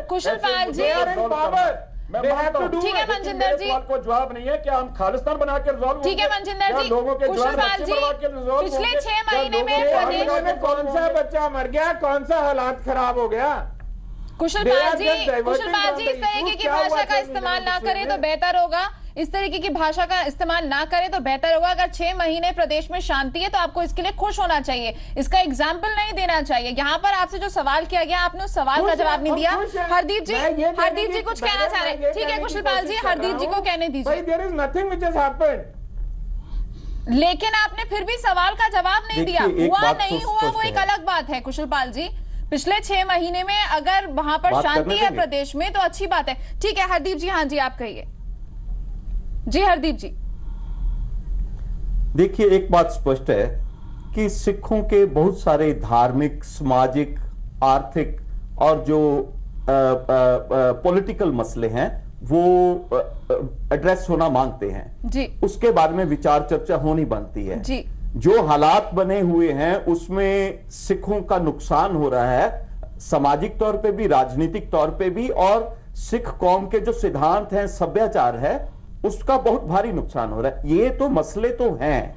A: कुशल पाल जी, ठीक है मनजिंदर जी,
I: को जवाब नहीं है क्या हम खालिस्तान बना के रिजॉल्व?
A: ठीक है मनजिंदर जी. कुशल पाल जी, पिछले 6 महीने में प्रदेश
H: में कौन सा बच्चा मर गया, कौन सा हालात खराब हो गया?
A: कुशल पाल जी, इस तरीके की भाषा का इस्तेमाल ना करें तो बेहतर होगा. इस तरीके की भाषा का इस्तेमाल ना करें तो बेहतर होगा. अगर 6 महीने प्रदेश में शांति है तो आपको इसके लिए खुश होना चाहिए, इसका एग्जाम्पल नहीं देना चाहिए. यहाँ पर आपसे जो सवाल किया गया, आपने उस सवाल का जवाब नहीं दिया. हरदीप जी कुछ कहना चाह रहे हैं. ठीक है कुशल पाल जी, हरदीप जी को कहने दीजिए.
H: There is nothing which has happened.
A: लेकिन आपने फिर भी सवाल का जवाब नहीं दिया. हुआ नहीं हुआ वो एक अलग बात है. कुशल पाल जी, पिछले 6 महीने में अगर वहां पर शांति है प्रदेश में तो अच्छी बात है. ठीक है हरदीप जी, हाँ जी आप कहिए. जी हरदीप जी.
J: देखिए, एक बात स्पष्ट है कि सिखों के बहुत सारे धार्मिक, सामाजिक, आर्थिक और जो पॉलिटिकल मसले हैं वो एड्रेस होना मांगते हैं
A: जी.
J: उसके बारे में विचार चर्चा होनी बनती है
A: जी.
J: जो हालात बने हुए हैं उसमें सिखों का नुकसान हो रहा है, सामाजिक तौर पे भी, राजनीतिक तौर पे भी, और सिख कौम के जो सिद्धांत हैं, सभ्याचार है, उसका बहुत भारी नुकसान हो रहा है. ये तो मसले तो हैं,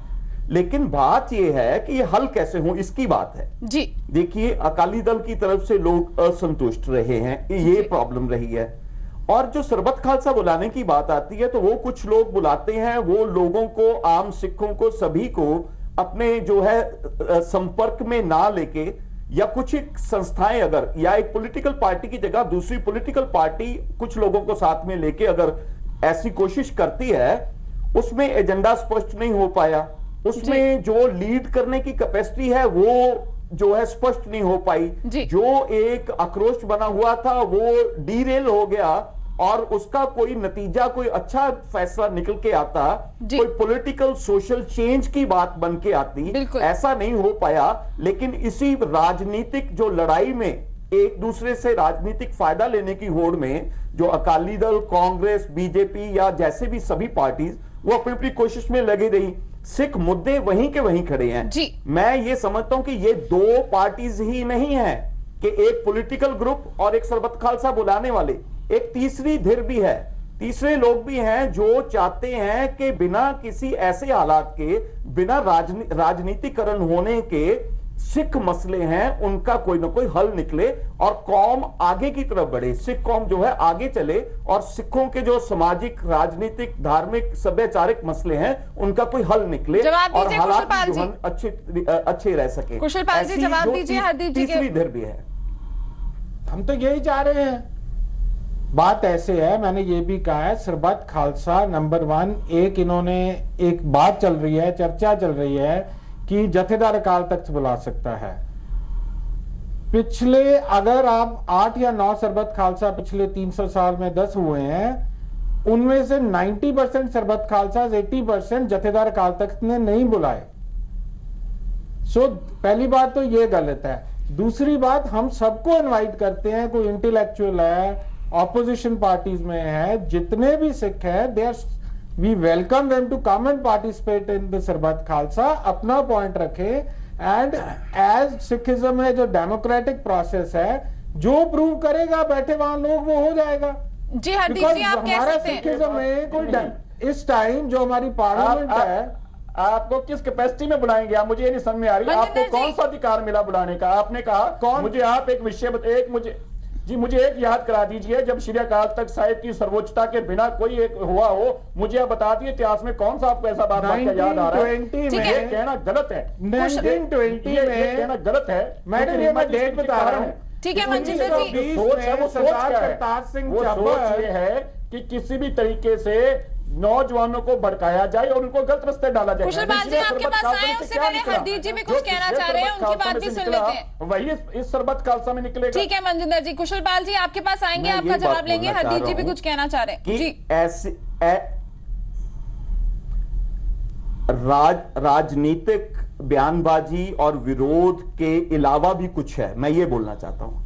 J: लेकिन बात ये है कि ये हल कैसे हो, इसकी बात है
A: जी.
J: देखिए, अकाली दल की तरफ से लोग असंतुष्ट रहे हैं, ये प्रॉब्लम रही है. और जो सरबत खालसा बुलाने की बात आती है तो वो कुछ लोग बुलाते हैं, वो लोगों को, आम सिखों को, सभी को अपने जो है संपर्क में ना लेके, या कुछ एक संस्थाएं अगर, या एक पॉलिटिकल पार्टी की जगह दूसरी पॉलिटिकल पार्टी कुछ लोगों को साथ में लेके अगर ऐसी कोशिश करती है, उसमें एजेंडा स्पष्ट नहीं हो पाया, उसमें जो लीड करने की कैपेसिटी है वो जो है स्पष्ट नहीं हो पाई, जो एक आक्रोश बना हुआ था वो डीरेल हो गया और उसका कोई नतीजा, कोई अच्छा फैसला निकल के आता, कोई पॉलिटिकल सोशल चेंज की बात बन के आती, ऐसा नहीं हो पाया. लेकिन इसी राजनीतिक जो लड़ाई में एक दूसरे से राजनीतिक फायदा लेने की होड़ में जो अकाली दल, कांग्रेस, बीजेपी या जैसे भी सभी पार्टीज वो अपनी अपनी कोशिश में लगी रही. सिख मुद्दे वहीं के वहीं खड़े हैं
A: जी.
J: मैं ये समझता हूं कि ये 2 पार्टीज ही नहीं है कि एक पॉलिटिकल ग्रुप और एक सरबत खालसा बुलाने वाले, एक तीसरी धिर भी है, तीसरे लोग भी हैं जो चाहते हैं कि बिना किसी ऐसे हालात के, बिना राजनीतिकरण होने के सिख मसले हैं उनका कोई ना कोई हल निकले और कौम आगे की तरफ बढ़े, सिख कौम जो है आगे चले और सिखों के जो सामाजिक, राजनीतिक, धार्मिक, सभ्याचारिक मसले हैं उनका कोई हल निकले और हालात जो है अच्छे रह सके.
A: कुशल पाल जी जवाब दीजिए. हरदीप जी
J: तीसरी धिर भी है.
H: हम तो यही चाह रहे हैं. बात ऐसे है, मैंने ये भी कहा है, सरबत खालसा नंबर 1, इन्होंने एक बात चल रही है, चर्चा चल रही है कि जथेदार अकाल तख्त बुला सकता है. पिछले अगर आप 8 या 9 सरबत खालसा पिछले 300 साल में 10 हुए हैं, उनमें से 90% सरबत खालसा, 80% जथेदार अकाल तख्त ने नहीं बुलाए. सो पहली बात तो ये गलत है. दूसरी बात, हम सबको इनवाइट करते हैं, कोई इंटेलेक्चुअल है, ऑपोजिशन पार्टीज में है, जितने भी सिख है, they are, we welcome them to come and participate in the Sarbat Khalsa, अपना पॉइंट रखे. एंड एज सिखिज्म है जो डेमोक्रेटिक प्रोसेस है, जो प्रूव करेगा बैठे वहां लोग वो हो जाएगा
A: जी. हरदीप जी आप कह सकते हैं
H: सिखिज्म में कोई इस टाइम जो हमारी पार्लियामेंट है,
I: आपको किस कैपेसिटी में बुलाएंगे आप, मुझे ये नहीं समझ में आ रही. आपको कौन सा अधिकार मिला बुलाने का? आपने कहा मुझे आप एक विषय मुझे एक याद करा दीजिए, जब श्री अकाल तख्त साहिब की सर्वोच्चता के बिना कोई एक हुआ हो, मुझे आप बता दिए इतिहास में कौन सा आपको ऐसा बात याद आ रहा है? ये कहना गलत है.
H: 1920 में
I: कहना गलत है.
H: मैडम ये मैं डेट बता रहा हूँ.
A: ठीक है मनजिंदर जी.
I: सोच है, वो सोच क्या है? वो सोच ये है कि किसी भी तरीके से नौजवानों को भड़काया जाए और उनको गलत रास्ते डाला जाए।
A: कुशलपाल जी आपके पास आए, उससे पहले हरदीप जी भी कुछ कहना चाह रहे हैं, उनकी बात भी सुन लेते हैं।
I: वही इस सरबत खालसा में निकलेगा।
A: ठीक है मनजिंदर जी, कुशलपाल जी आपके पास आएंगे, आपका जवाब लेंगे। हरदीप जी भी कुछ कहना चाह रहे हैं जी।
J: ऐसे राजनीतिक बयानबाजी और विरोध के अलावा भी कुछ है, मैं ये बोलना चाहता हूं।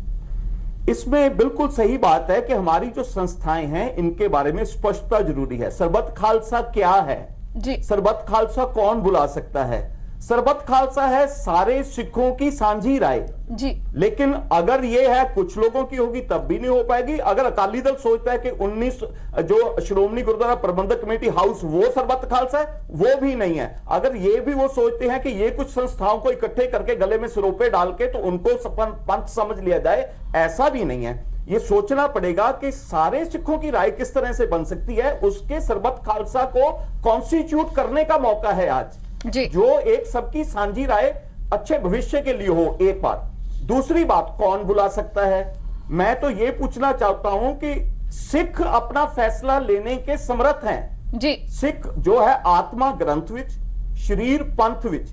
J: इसमें बिल्कुल सही बात है कि हमारी जो संस्थाएं हैं इनके बारे में स्पष्टता जरूरी है। सरबत खालसा क्या है
A: जी?
J: सरबत खालसा कौन बुला सकता है? सरबत खालसा है सारे सिखों की साझी राय
A: जी।
J: लेकिन अगर ये है कुछ लोगों की होगी तब भी नहीं हो पाएगी। अगर अकाली दल सोचता है कि 19 जो श्रोमणी गुरुद्वारा प्रबंधक कमेटी हाउस वो सरबत खालसा है, वो भी नहीं है। अगर ये भी वो सोचते हैं कि ये कुछ संस्थाओं को इकट्ठे करके गले में सिरोपे डाल के तो उनको पंथ समझ लिया जाए, ऐसा भी नहीं है। ये सोचना पड़ेगा कि सारे सिखों की राय किस तरह से बन सकती है। उसके सरबत खालसा को कॉन्स्टिट्यूट करने का मौका है आज
A: जी।
J: जो एक सबकी साझी राय अच्छे भविष्य के लिए हो। एक बात। दूसरी बात, कौन बुला सकता है? मैं तो यह पूछना चाहता हूं कि सिख अपना फैसला लेने के समर्थ हैं
A: जी।
J: सिख जो है आत्मा ग्रंथ विच, शरीर पंथ विच,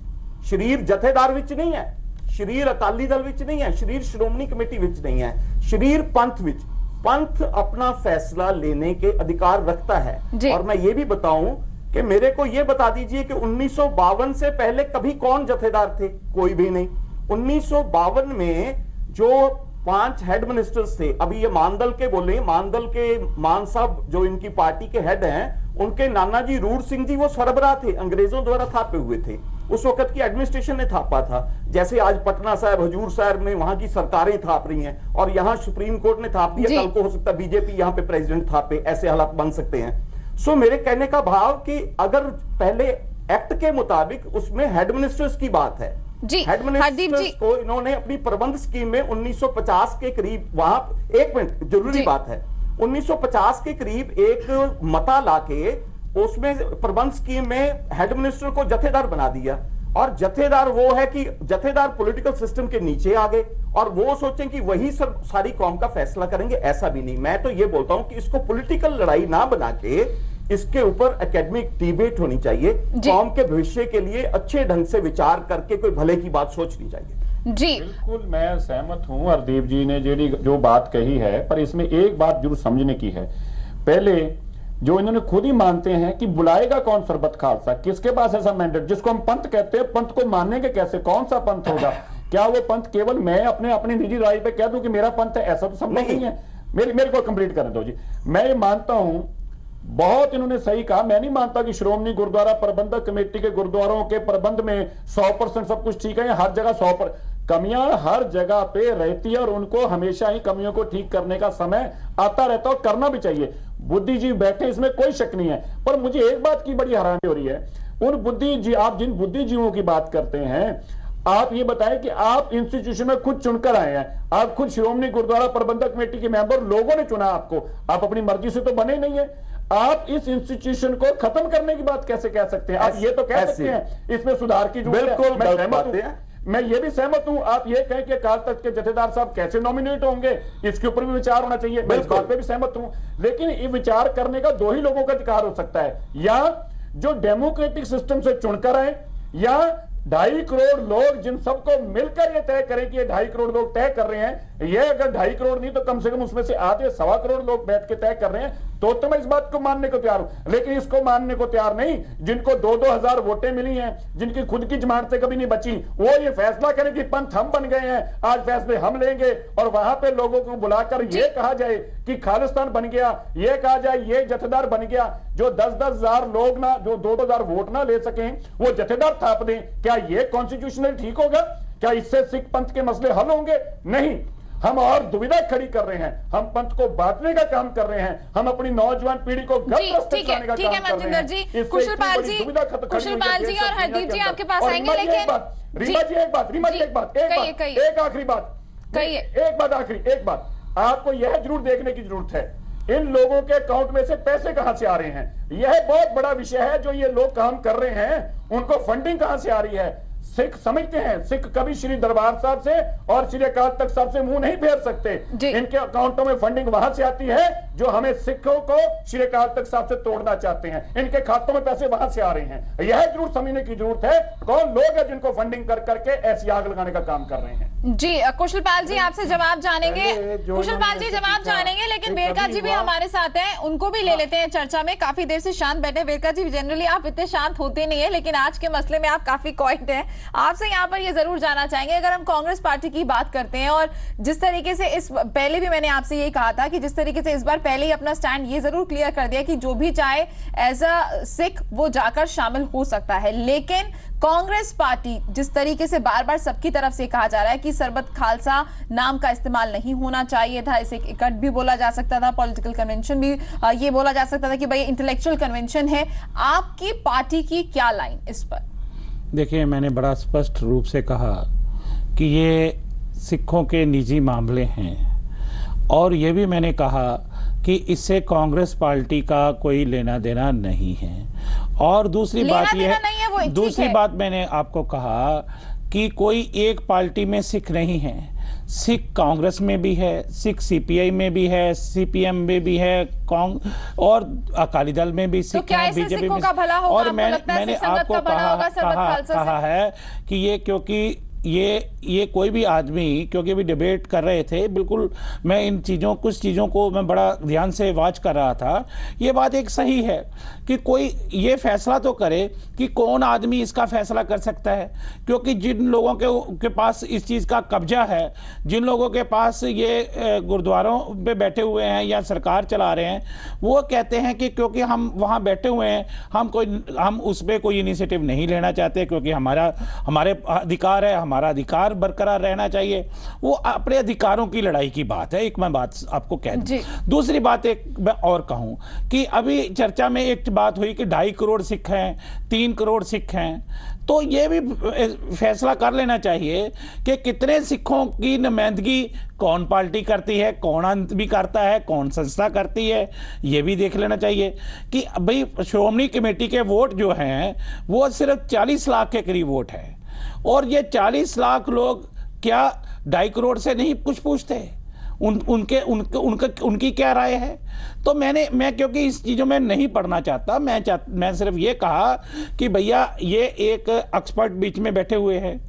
J: शरीर जथेदार विच नहीं है, शरीर अकाली दल विच नहीं है, शरीर श्रोमणी कमेटी विच नहीं है, शरीर पंथ विच। पंथ अपना फैसला लेने के अधिकार रखता है। और मैं ये भी बताऊं कि मेरे को यह बता दीजिए कि 1952 से पहले कभी कौन जथेदार थे? कोई भी नहीं। 1952 में जो 5 हेड मिनिस्टर्स थे, अभी ये मानदल के बोले, मानदल के मान साहब जो इनकी पार्टी के हेड हैं, उनके नानाजी रूड़ सिंह जी वो सरबराह थे, अंग्रेजों द्वारा थापे हुए थे। उस वक्त की एडमिनिस्ट्रेशन ने थापा था। जैसे आज पटना साहब, हजूर साहब में वहां की सरकारें थाप रही हैं और यहां सुप्रीम कोर्ट ने थाप दिया, कल को हो सकता है बीजेपी यहां पे प्रेसिडेंट थापे, ऐसे हालात बन सकते हैं। सो मेरे कहने का भाव कि अगर पहले एक्ट के मुताबिक उसमें हेड मिनिस्टर्स की बात है
A: जी।
J: हेड मिनिस्टर्स को इन्होंने अपनी प्रबंध स्कीम में 1950 के करीब, वहां एक मिनट जरूरी बात है, 1950 के करीब एक मता लाके उसमें प्रबंध स्कीम में हेड मिनिस्टर को जथेदार बना दिया। और जथेदार वो है कि जथेदार पॉलिटिकल सिस्टम के नीचे आ गए और वो सोचें कि वही सब सारी कौम का फैसला करेंगे, ऐसा भी नहीं। मैं तो ये बोलता हूं कि इसको पॉलिटिकल लड़ाई ना बना के इसके ऊपर एकेडमिक डिबेट होनी चाहिए। कौम के भविष्य के लिए अच्छे ढंग से विचार करके कोई भले की बात सोचनी चाहिए
A: जी।
I: बिल्कुल मैं सहमत हूं हरदीप जी ने जो बात कही है, पर इसमें एक बात जरूर समझने की है। पहले जो इन्होंने खुद ही मानते हैं कि बुलाएगा कौन सरबत खालसा, किसके पास ऐसा मैंडेट, जिसको हम पंथ कहते हैं, पंथ को मानेंगे कैसे? कौन सा पंथ होगा? क्या वो पंथ केवल मैं अपनी निजी राय पे कह दूं कि मेरा पंथ है? ऐसा तो संभव नहीं है। मेरे को कंप्लीट करने दो जी। मैं ये मानता हूं, बहुत इन्होंने सही कहा, मैं नहीं मानता कि श्रोमणी गुरुद्वारा प्रबंधक कमेटी के गुरुद्वारों के प्रबंध में 100% सब कुछ ठीक है। हर जगह 100% कमियां हर जगह पे रहती है और उनको हमेशा ही कमियों को ठीक करने का समय आता रहता है और करना भी चाहिए। बुद्धिजीवी बैठे, इसमें कोई शक नहीं है। पर मुझे एक बात की बड़ी हैरानी हो रही है, आप जिन बुद्धिजीवियों की बात करते हैं, आप ये बताएं कि आप इंस्टीट्यूशन में खुद चुनकर आए हैं, आप खुद श्रोमणी गुरुद्वारा प्रबंधक कमेटी के मेंबर, लोगों ने चुना आपको, आप अपनी मर्जी से तो बने नहीं है। आप इस इंस्टीट्यूशन को खत्म करने की बात कैसे कह सकते हैं? आप ये तो कह सकते हैं इसमें सुधार की जरूरत है। मैं सहमत हूं, मैं ये भी सहमत हूं। आप ये कहें कि अकाल तख्त के जथेदार साहब कैसे नॉमिनेट होंगे, इसके ऊपर भी विचार होना चाहिए, मैं इस बात पे भी सहमत हूं। लेकिन ये विचार करने का 2 ही लोगों का अधिकार हो सकता है, या जो डेमोक्रेटिक सिस्टम से चुनकर आए, या 2.5 करोड़ लोग जिन सबको मिलकर ये तय करें कि ये 2.5 करोड़ लोग तय कर रहे हैं। ये अगर 2.5 करोड़ नहीं तो कम से कम उसमें से आधे 1.25 करोड़ लोग बैठ के तय कर रहे हैं, तो मैं इस बात को मानने को तैयार हूं। लेकिन इसको मानने को तैयार नहीं जिनको 2-2 हजार वोटें मिली हैं, जिनकी खुद की जमानत से कभी नहीं बची, वो ये फैसला करें कि पंथ हम बन गए हैं, आज फैसले हम लेंगे, और वहां पे लोगों को बुलाकर ये कहा जाए कि खालिस्तान बन गया, ये कहा जाए ये जथेदार बन गया। जो 10-10 हजार लोग ना, जो 2-2 हजार वोट ना ले सकें, वो जथेदार थाप दें। क्या ये कॉन्स्टिट्यूशनल ठीक होगा? क्या इससे सिख पंथ के मसले हल होंगे? नहीं। हम और दुविधा खड़ी कर रहे हैं, हम पंथ को बांटने का काम कर रहे हैं, हम अपनी नौजवान पीढ़ी को गलत रास्ते चलाने का काम कर रहे हैं।
A: कुशलपाल जी और हरदीप जी आपके पास आएंगे, लेकिन
I: रीमा जी एक बात, एक आखिरी बात, एक बात आपको यह जरूर देखने की जरूरत है, इन लोगों के अकाउंट में से पैसे कहां से आ रहे हैं। यह बहुत बड़ा विषय है। जो ये लोग काम कर रहे हैं, उनको फंडिंग कहां से आ रही है। सिख समझते हैं, सिख कभी श्री दरबार साहब से और श्री अकाल तख्त साहब से मुंह नहीं फेर सकते। इनके अकाउंटों में फंडिंग वहां से आती है जो हमें सिखों को श्री अकाल तख्त साहब से तोड़ना चाहते हैं। इनके खातों में पैसे वहां से आ रहे हैं। यह जरूर समझने की जरूरत है कौन लोग हैं जिनको फंडिंग कर करके ऐसी आग लगाने का काम कर रहे हैं।
A: जी कुशल पाल जी आपसे जवाब जानेंगे, कुशल पाल जी जवाब जानेंगे, लेकिन वेरका जी भी हमारे साथ हैं, उनको भी ले लेते हैं चर्चा में। काफी देर से शांत बैठे। वेरका जी जनरली आप इतने शांत होते नहीं है, लेकिन आज के मसले में आप काफी क्वाइट हैं। आपसे यहाँ पर ये जरूर जानना चाहेंगे, अगर हम कांग्रेस पार्टी की बात करते हैं और जिस तरीके से इस पहले भी मैंने आपसे यही कहा था कि जिस तरीके से इस बार पहले ही अपना स्टैंड ये जरूर क्लियर कर दिया कि जो भी चाहे एज अ सिख वो जाकर शामिल हो सकता है, लेकिन कांग्रेस पार्टी जिस तरीके से बार बार सबकी तरफ से कहा जा रहा है कि सरबत खालसा नाम का इस्तेमाल नहीं होना चाहिए था, इसे इकट्ठ भी बोला जा सकता था, पॉलिटिकल कन्वेंशन भी ये बोला जा सकता था कि भाई इंटेलेक्चुअल कन्वेंशन है। आपकी पार्टी की क्या लाइन इस पर?
C: देखिए, मैंने बड़ा स्पष्ट रूप से कहा कि ये सिखों के निजी मामले हैं, और ये भी मैंने कहा कि इससे कांग्रेस पार्टी का कोई लेना देना नहीं है। और दूसरी बात यह है, दूसरी बात मैंने आपको कहा कि कोई एक पार्टी में सिख नहीं है। सिख कांग्रेस में भी है, सिख सीपीआई में भी है, सीपीएम में भी है, और अकाली दल में भी सिख है, बीजेपी में। और मैंने आपको कहा है कि ये क्योंकि ये कोई भी आदमी, क्योंकि भी डिबेट कर रहे थे, बिल्कुल मैं इन चीज़ों कुछ चीज़ों को मैं बड़ा ध्यान से वॉच कर रहा था। ये बात एक सही है कि कोई ये फैसला तो करे कि कौन आदमी इसका फैसला कर सकता है, क्योंकि जिन लोगों के पास इस चीज़ का कब्जा है, जिन लोगों के पास ये गुरुद्वारों पे बैठे हुए हैं या सरकार चला रहे हैं, वो कहते हैं कि क्योंकि हम वहाँ बैठे हुए हैं, हम उस पर कोई इनिशिएटिव नहीं लेना चाहते, क्योंकि हमारे अधिकार है, हमारा अधिकार बरकरार रहना चाहिए। वो अपने अधिकारों की लड़ाई की बात है। एक मैं बात आपको कह दूं। दूसरी बात एक मैं और कहूं कि अभी चर्चा में एक बात हुई कि 2.5 करोड़ सिख हैं, 3 करोड़ सिख हैं, तो ये भी फैसला कर लेना चाहिए कि कितने सिखों की नुमाइंदगी कौन पार्टी करती है, कौन अंत भी करता है, कौन संस्था करती है, ये भी देख लेना चाहिए कि भाई श्रोमणी कमेटी के वोट जो हैं वो सिर्फ 40 लाख के करीब वोट है, और ये 40 लाख लोग क्या 2.5 करोड़ से नहीं कुछ पूछते? उनकी क्या राय है? तो मैं क्योंकि इस चीज़ों में नहीं पढ़ना चाहता, मैं सिर्फ ये कहा कि भैया ये एक एक्सपर्ट बीच में बैठे हुए हैं,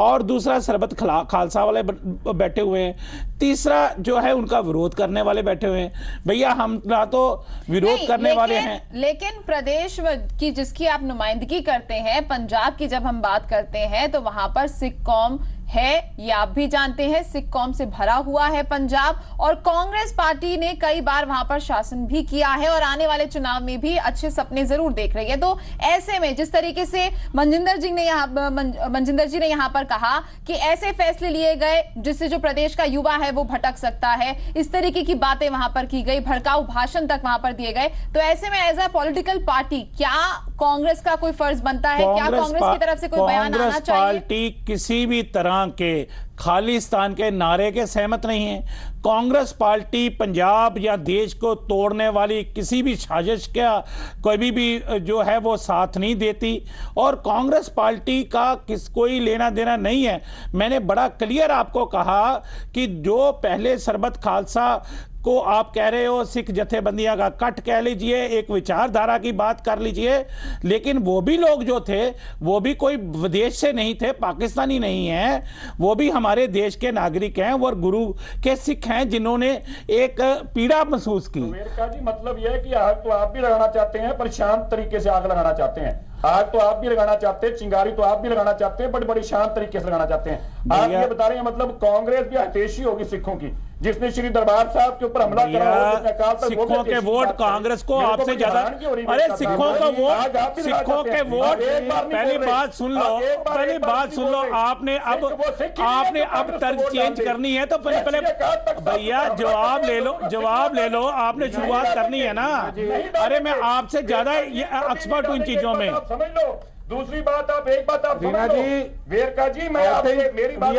C: और दूसरा सरबत खालसा वाले बैठे हुए हैं, तीसरा जो है उनका विरोध करने वाले बैठे हुए हैं। भैया हम ना तो विरोध करने वाले हैं,
A: लेकिन प्रदेश की जिसकी आप नुमाइंदगी करते हैं, पंजाब की जब हम बात करते हैं तो वहां पर सिख कौम है, ये आप भी जानते हैं, सिख कौम से भरा हुआ है पंजाब, और कांग्रेस पार्टी ने कई बार वहां पर शासन भी किया है और आने वाले चुनाव में भी अच्छे सपने जरूर देख रही है। तो ऐसे में जिस तरीके से मनजिंदर जी ने यहाँ पर कहा कि ऐसे फैसले लिए गए जिससे जो प्रदेश का युवा है वो भटक सकता है, इस तरीके की बातें वहां पर की गई, भड़काऊ भाषण तक वहां पर दिए गए, तो ऐसे में एज अ पॉलिटिकल पार्टी क्या कांग्रेस का कोई फर्ज बनता है? क्या कांग्रेस की तरफ से कोई बयान आना चाहिए?
C: पार्टी किसी भी तरह के खालिस्तान के नारे के सहमत नहीं है। कांग्रेस पार्टी पंजाब या देश को तोड़ने वाली किसी भी साजिश का कोई भी जो है वो साथ नहीं देती, और कांग्रेस पार्टी का कोई लेना देना नहीं है। मैंने बड़ा क्लियर आपको कहा कि जो पहले सरबत खालसा को आप कह रहे हो सिख जथेबंदियां का कट कह लीजिए, एक विचारधारा की बात कर लीजिए, लेकिन वो भी लोग जो थे वो भी कोई विदेश से नहीं थे, पाकिस्तानी नहीं है, वो भी हमारे देश के नागरिक हैं और गुरु के सिख हैं जिन्होंने एक पीड़ा महसूस की।
I: जी मतलब यह है कि आग तो आप भी लगाना चाहते हैं, पर शांत तरीके से आग लगाना चाहते हैं। आग तो आप भी लगाना चाहते हैं, चिंगारी तो आप भी लगाना चाहते हैं, बड़ी शांत तरीके से लगाना चाहते हैं। आप ये बता रहे हैं मतलब कांग्रेस भी हितैषी होगी सिखों की, जिसने श्री दरबार साहब के ऊपर हमला करा हो,
C: सिखों के वोट कांग्रेस को आपसे ज्यादा, अरे सिखों का वोट, सिखों के वोट, पहली बात सुन लो, आपने अब तर्ज चेंज करनी है तो पहले भैया जवाब ले लो, आपने शुरुआत करनी है ना। अरे मैं आपसे ज्यादा एक्सपर्ट हूं इन चीजों में,
I: समझ लो। दूसरी बात आप एक बात आप समझ लो वेरका जी, मैं आपसे मेरी बात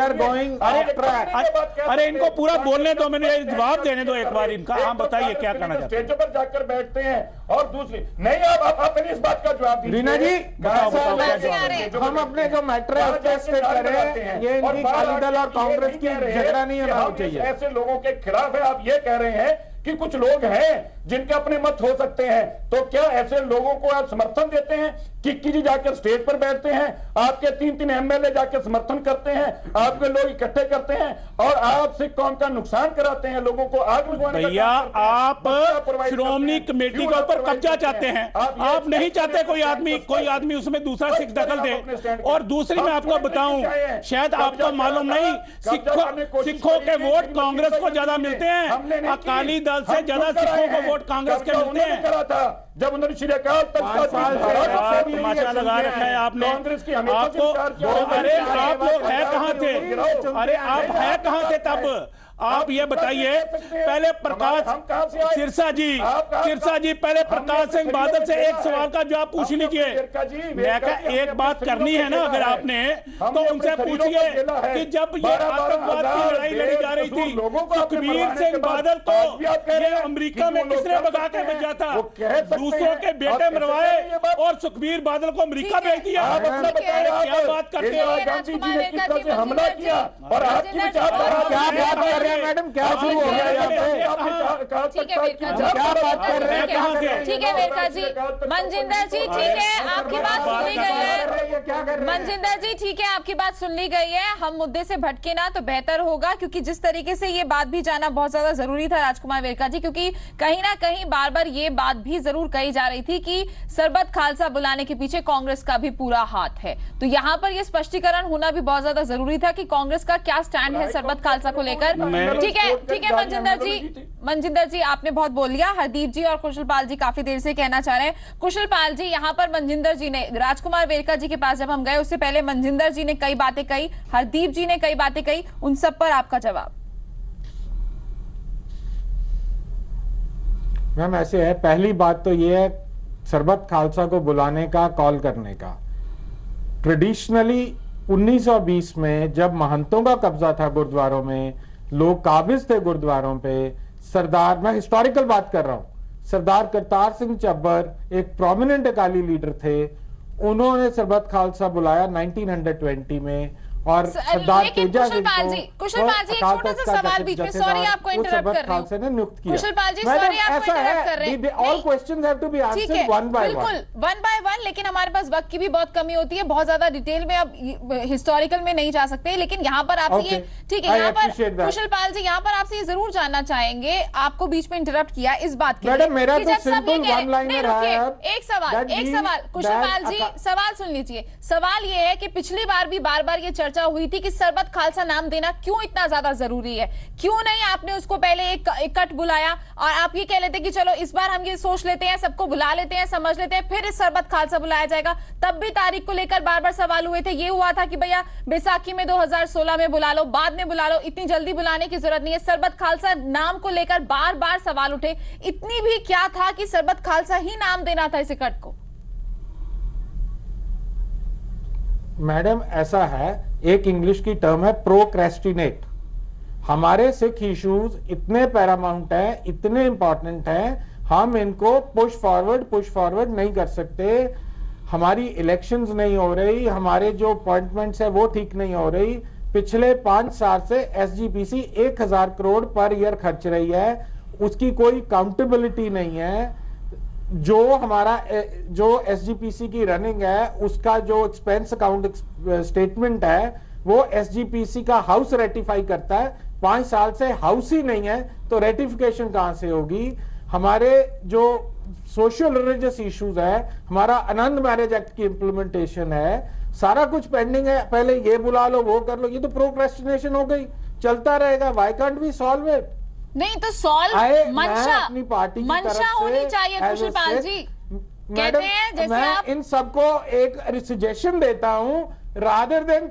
C: अरे इनको पूरा बोलने दो, मैंने जवाब देने दो एक बार इनका। हाँ बताइए क्या कहना चाहते हैं?
I: स्टेजों पर जाकर बैठते हैं, और दूसरी नहीं आप अपनी इस बात का जवाब दीजिए।
H: रीना जी हम अपने जो मैटर है कर रहे हैं, ये इनकी अकाली दल और कांग्रेस की झगड़ा नहीं होना चाहिए।
I: ऐसे लोगों के खिलाफ है, आप ये कह रहे हैं कि कुछ लोग हैं जिनके अपने मत हो सकते हैं, तो क्या ऐसे लोगों को आप समर्थन देते हैं? किक्की जी जाकर स्टेज पर बैठते हैं, आपके 3-3 एमएलए जाकर समर्थन करते हैं, आपके लोग इकट्ठे करते हैं और आप सिख कौम का नुकसान कराते हैं, लोगों को आग लगवाने का
C: भैया
I: काम करते हैं,
C: आप
I: provide
C: श्रोमणी
I: करते हैं।
C: कमेटी
I: क्यों
C: के
I: आप
C: ऊपर
I: provide
C: कब्जा
I: करते
C: चाहते हैं,
I: ये
C: आप नहीं चाहते कोई आदमी उसमें दूसरा सिख दखल दे। और दूसरी मैं आपको बताऊं, शायद आपको मालूम नहीं, सिखों के वोट कांग्रेस को ज्यादा मिलते हैं, अकाली दल से ज्यादा सिखों को वोट कांग्रेस के मिलते हैं।
I: करा था जब उन्होंने श्री अकाल तख्त
C: तमाशा लगा रखा है आपने।
I: कांग्रेस की हमेशा
C: आपको अरे आप लोग है कहां थे? अरे आप है कहां थे तब? आप ये बताइए, पहले प्रकाश सिरसा जी पहले प्रकाश सिंह बादल से एक सवाल का जवाब पूछ लीजिए। मैं कहा एक बात करनी है ना अगर आपने, तो उनसे पूछिए कि जब ये आतंकवाद की लड़ाई लड़ी जा रही थी, सुखबीर सिंह बादल को ये अमेरिका में किसने भगा के भेजा था? दूसरों के बेटे मरवाए और सुखबीर बादल को अमेरिका भेज दिया। क्या बात करते हैं?
I: गांधी जी ने किस तरह से हमला किया और आपकी विचारधारा
H: मैडम क्या शुरू हो गया
A: क्या बात कर रहे हैं? ठीक है वेरका जी, मनजिंदर जी ठीक है, आपकी बात सुन ली गई है। मनजिंदर जी ठीक है, आपकी बात सुन ली गई है। हम मुद्दे से भटके ना तो बेहतर होगा, क्योंकि जिस तरीके से ये बात भी जाना बहुत ज्यादा जरूरी था राजकुमार वेरका जी, क्योंकि कहीं ना कहीं बार बार ये बात भी जरूर कही जा रही थी कि सरबत खालसा बुलाने के पीछे कांग्रेस का भी पूरा हाथ है। तो यहाँ पर ये स्पष्टीकरण होना भी बहुत ज्यादा जरूरी था कि कांग्रेस का क्या स्टैंड है सरबत खालसा को लेकर। ठीक है मनजिंदर जी आपने बहुत बोल लिया। हरदीप जी और कुशल पाल जी काफी देर से कहना चाह रहे हैं। कुशल पाल जी, यहाँ पर मनजिंदर जी ने, राजकुमार वेरका जी के पास जब हम गए उससे पहले मनजिंदर जी ने कई बातें कही, हरदीप जी ने कई बातें कही, उन सब पर आपका जवाब।
H: मैम ऐसे है, पहली बात तो ये है सरबत खालसा को बुलाने का, कॉल करने का। ट्रेडिशनली 1920 में जब महंतों का कब्जा था गुरुद्वारों में, लोग काबिज थे गुरुद्वारों पे, सरदार, मैं हिस्टोरिकल बात कर रहा हूं, सरदार करतार सिंह चब्बर एक प्रोमिनेंट अकाली लीडर थे, उन्होंने सरबत खालसा बुलाया 1920 में। और सरदार तेजा
A: कुशल पाल जी एक छोटा सा सवाल बीच में, सॉरी आपको इंटरप्ट कर रही हूं,
H: ने नियुक्त किया।
A: कुशल पाल जी सॉरी आपको इंटरप्ट कर रहे हैं,
H: all questions have to be answered one by one,
A: बिल्कुल वन बाय वन, लेकिन हमारे पास वक्त की भी बहुत कमी होती है, बहुत ज्यादा डिटेल में अब हिस्टोरिकल में नहीं जा सकते, लेकिन यहाँ पर आपसे ये ठीक है, यहाँ पर कुशल पाल जी यहाँ पर आपसे ये जरूर जानना चाहेंगे, आपको बीच में इंटरप्ट किया इस बात के लिए,
H: मेरा तो सिंपल वन लाइनर है।
A: एक सवाल कुशल पाल जी, सवाल सुन लीजिए। सवाल ये है कि पिछली बार भी बार बार ये चर्चा हुई थी कि सरबत खालसा नाम देना क्यों इतना ज्यादा जरूरी है, क्यों नहीं आपने उसको पहले एक इकट्ठ बुलाया और आप ये कह लेते कि चलो इस बार हम ये सोच लेते हैं, सबको बुला लेते हैं, समझ लेते हैं, फिर इस सरबत खालसा बुलाया जाएगा। तब भी तारीख को लेकर बार बार सवाल हुए थे, ये हुआ था कि भैया बैसाखी में 2016 में बुला लो, बाद में बुला लो, इतनी जल्दी बुलाने की जरूरत नहीं है। सरबत खालसा नाम को लेकर बार बार सवाल उठे, इतनी भी क्या था कि सरबत खालसा ही नाम देना था इस इकट्ठ को?
H: मैडम ऐसा है, एक इंग्लिश की टर्म है प्रोक्रेस्टिनेट। हमारे सिख इश्यूज इतने पैरामाउंट हैं, इतने इंपॉर्टेंट हैं, हम इनको पुश फॉरवर्ड नहीं कर सकते। हमारी इलेक्शंस नहीं हो रही, हमारे जो अपॉइंटमेंट्स है वो ठीक नहीं हो रही। पिछले 5 साल से एसजीपीसी 1000 करोड़ पर ईयर खर्च रही है, उसकी कोई काउंटेबिलिटी नहीं है। जो हमारा जो एसजीपीसी की रनिंग है उसका जो एक्सपेंस अकाउंट स्टेटमेंट है वो एसजीपीसी का हाउस रेटिफाई करता है। 5 साल से हाउस ही नहीं है तो रेटिफिकेशन कहां से होगी? हमारे जो सोशल रिलीजियस इश्यूज है, हमारा आनंद मैरिज एक्ट की इंप्लीमेंटेशन है, सारा कुछ पेंडिंग है। पहले ये बुला लो, वो कर लो, ये तो प्रोक्रेस्टिनेशन हो गई, चलता रहेगा। Why can't we solve it?
A: नहीं तो सॉल्व मंशा होनी चाहिए। कुशल पाल जी कहते हैं जैसे
H: मैं
A: आप
H: इन सबको एक सजेशन देता हूं, रादर देन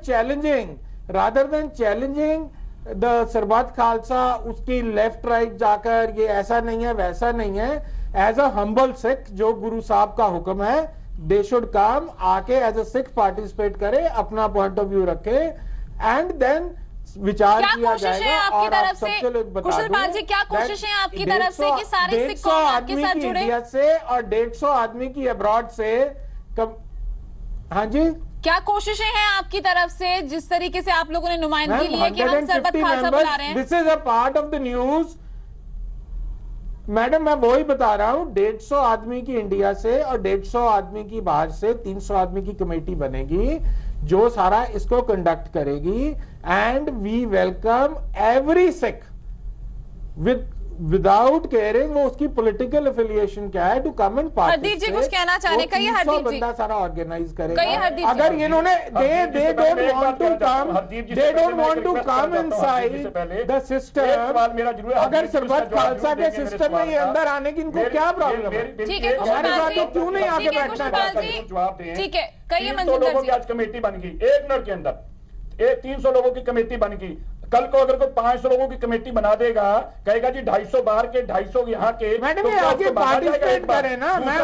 H: चैलेंजिंग द सरबत खालसा, उसकी लेफ्ट राइट जाकर ये ऐसा नहीं है वैसा नहीं है। एज अ हम्बल सिख, जो गुरु साहब का हुक्म है, दे शुड कम, आके एज अ सिख पार्टिसिपेट करे, अपना पॉइंट ऑफ व्यू रखे, एंड देन विचार किया जाएगा। और आप सबसे लोग बता
A: कुशल पाल जी क्या कोशिश है आपकी तरफ से कि सारे सिख कौम आपके साथ जुड़े?
H: इंडिया से और 150 आदमी की अब्रॉड से हाँ जी,
A: क्या कोशिशें हैं आपकी तरफ से, जिस तरीके से आप लोगों ने नुमाइंदगी ली है कि हम सरबत खालसा बुला रहे हैं?
H: This is a part of the news. Madam मैं वही बता रहा हूं, 150 आदमी की इंडिया से और 150 आदमी की बाहर से 300 आदमी की कमेटी बनेगी जो सारा इसको कंडक्ट करेगी। And we welcome every Sikh without caring वो उसकी पॉलिटिकल एफिलिएशन क्या है, to come and participate.
A: Hardeep ji कुछ कहना चाह रहे हैं, कहिए हरदीप जी।
H: बंदा सारा ऑर्गेनाइज
A: कहिए हरदीप
H: करेगा।
A: जी।
H: अगर इन्होंने they don't want to come inside the system। अगर सरबत खालसा के सिस्टम में ये अंदर आने की इनको क्या प्रॉब्लम है?
A: ठीक है
H: हमारे साथ तो क्यों नहीं आके बैठना चाहते?
A: ठीक है, कहिए
I: 300
A: मनजिंदर
I: लोगों
A: जी।
I: की आज कमेटी बन गई 1 मिनट के अंदर, 300 लोगों की कमेटी बन गई। कल को अगर कोई 500 लोगों की कमेटी बना देगा, कहेगा जी 250 बाहर के 250 यहाँ के,
H: मैडम ये आके पार्टिसिपेट करें ना। मैं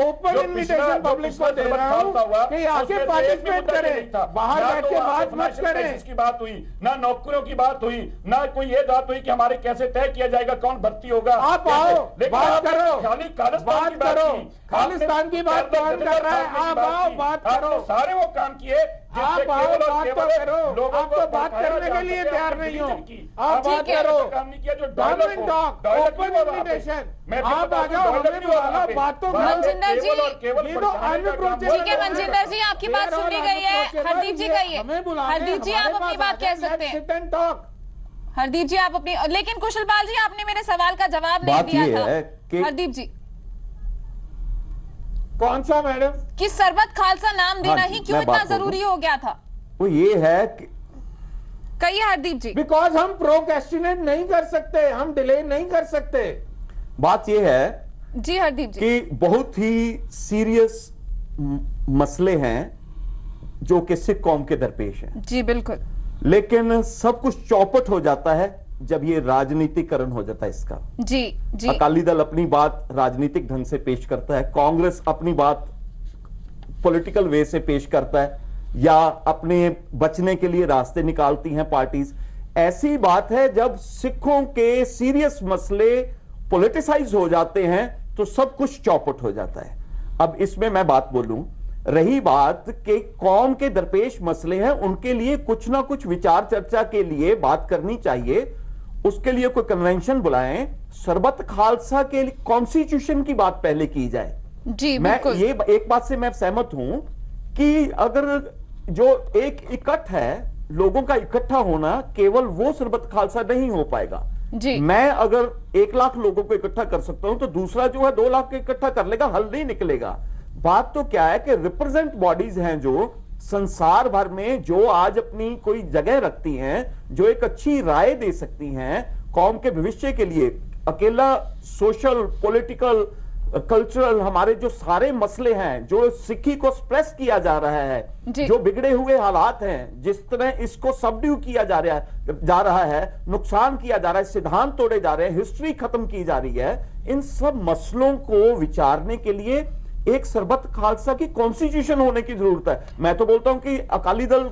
H: ओपन इनविटेशन पब्लिक को दे रहा हूँ कि आके पार्टिसिपेट करें, बाहर बैठ के बात मत करें।
I: इसकी बात हुई ना, नौकरियों की बात हुई ना, कोई ये बात हुई कि हमारे कैसे तय किया जाएगा, कौन भर्ती होगा।
H: आप आओ, बात करो,
I: खाली
H: बात करो। खालिस्तान की बात कौन कर रहा है? आप आओ, बात करो।
I: सारे वो काम किए,
H: आप आओ, बात तो करो। आप तो बात करने के लिए तैयार नहीं हो, आप बात करो।
I: काम नहीं किया जो
H: गवर्नमेंट टॉक, ओपन इनविटेशन, आप आ जाओ, हमें बुलाना, बात तो
A: मनजिंदर जी,
H: ये तो अनप्रोचेबल।
A: ठीक है मनजिंदर जी, आपकी बात सुन ली गई है। हरदीप जी कहिए, हरदीप जी आप अपनी बात कह सकते हैं। हरदीप जी आप अपनी, लेकिन कुशलपाल जी आपने मेरे सवाल का जवाब नहीं दिया था। हरदीप जी
H: कौन सा मैडम? कि
A: सरबत खालसा नाम देना ही क्यों इतना जरूरी हो गया था?
F: वो ये है कि
A: कहिए हरदीप जी।
H: बिकॉज हम प्रोक्रेस्टिनेट नहीं कर सकते, हम डिले नहीं कर सकते।
F: बात ये है
A: जी हरदीप जी
F: कि बहुत ही सीरियस मसले हैं जो कि सिख कौम के दरपेश हैं।
A: जी बिल्कुल।
F: लेकिन सब कुछ चौपट हो जाता है जब ये राजनीतिकरण हो जाता है इसका।
A: जी जी।
F: अकाली दल अपनी बात राजनीतिक ढंग से पेश करता है, कांग्रेस अपनी बात पॉलिटिकल वे से पेश करता है, या अपने बचने के लिए रास्ते निकालती हैं पार्टीज। ऐसी बात है जब सिखों के सीरियस मसले पॉलिटिसाइज हो जाते हैं तो सब कुछ चौपट हो जाता है। अब इसमें मैं बात बोलूं, रही बात कि कौम के दरपेश मसले हैं, उनके लिए कुछ ना कुछ विचार चर्चा के लिए बात करनी चाहिए, उसके लिए कोई कन्वेंशन बुलाएं। सरबत खालसा के लिए कॉन्स्टिट्यूशन की बात पहले की जाए।
A: जी
F: मैं
A: बिल्कुल।
F: ये एक बात से मैं सहमत हूं कि अगर जो एक इकट्ठ है, लोगों का इकट्ठा होना, केवल वो सरबत खालसा नहीं हो पाएगा।
A: जी।
F: मैं अगर 1 लाख लोगों को इकट्ठा कर सकता हूं तो दूसरा जो है 2 लाख को इकट्ठा कर लेगा, हल नहीं निकलेगा। बात तो क्या है कि रिप्रेजेंट बॉडीज हैं जो संसार भर में जो आज अपनी कोई जगह रखती हैं, जो एक अच्छी राय दे सकती हैं कौम के भविष्य के लिए। अकेला सोशल, पॉलिटिकल, कल्चरल हमारे जो सारे मसले हैं, जो सिक्की को स्प्रेस किया जा रहा है, जो बिगड़े हुए हालात हैं, जिस तरह इसको सबड्यू किया जा रहा है, नुकसान किया जा रहा है, सिद्धांत तोड़े जा रहे हैं, हिस्ट्री खत्म की जा रही है, इन सब मसलों को विचारने के लिए एक सरबत खालसा की कॉन्स्टिट्यूशन होने की जरूरत है। मैं तो बोलता हूं कि अकाली दल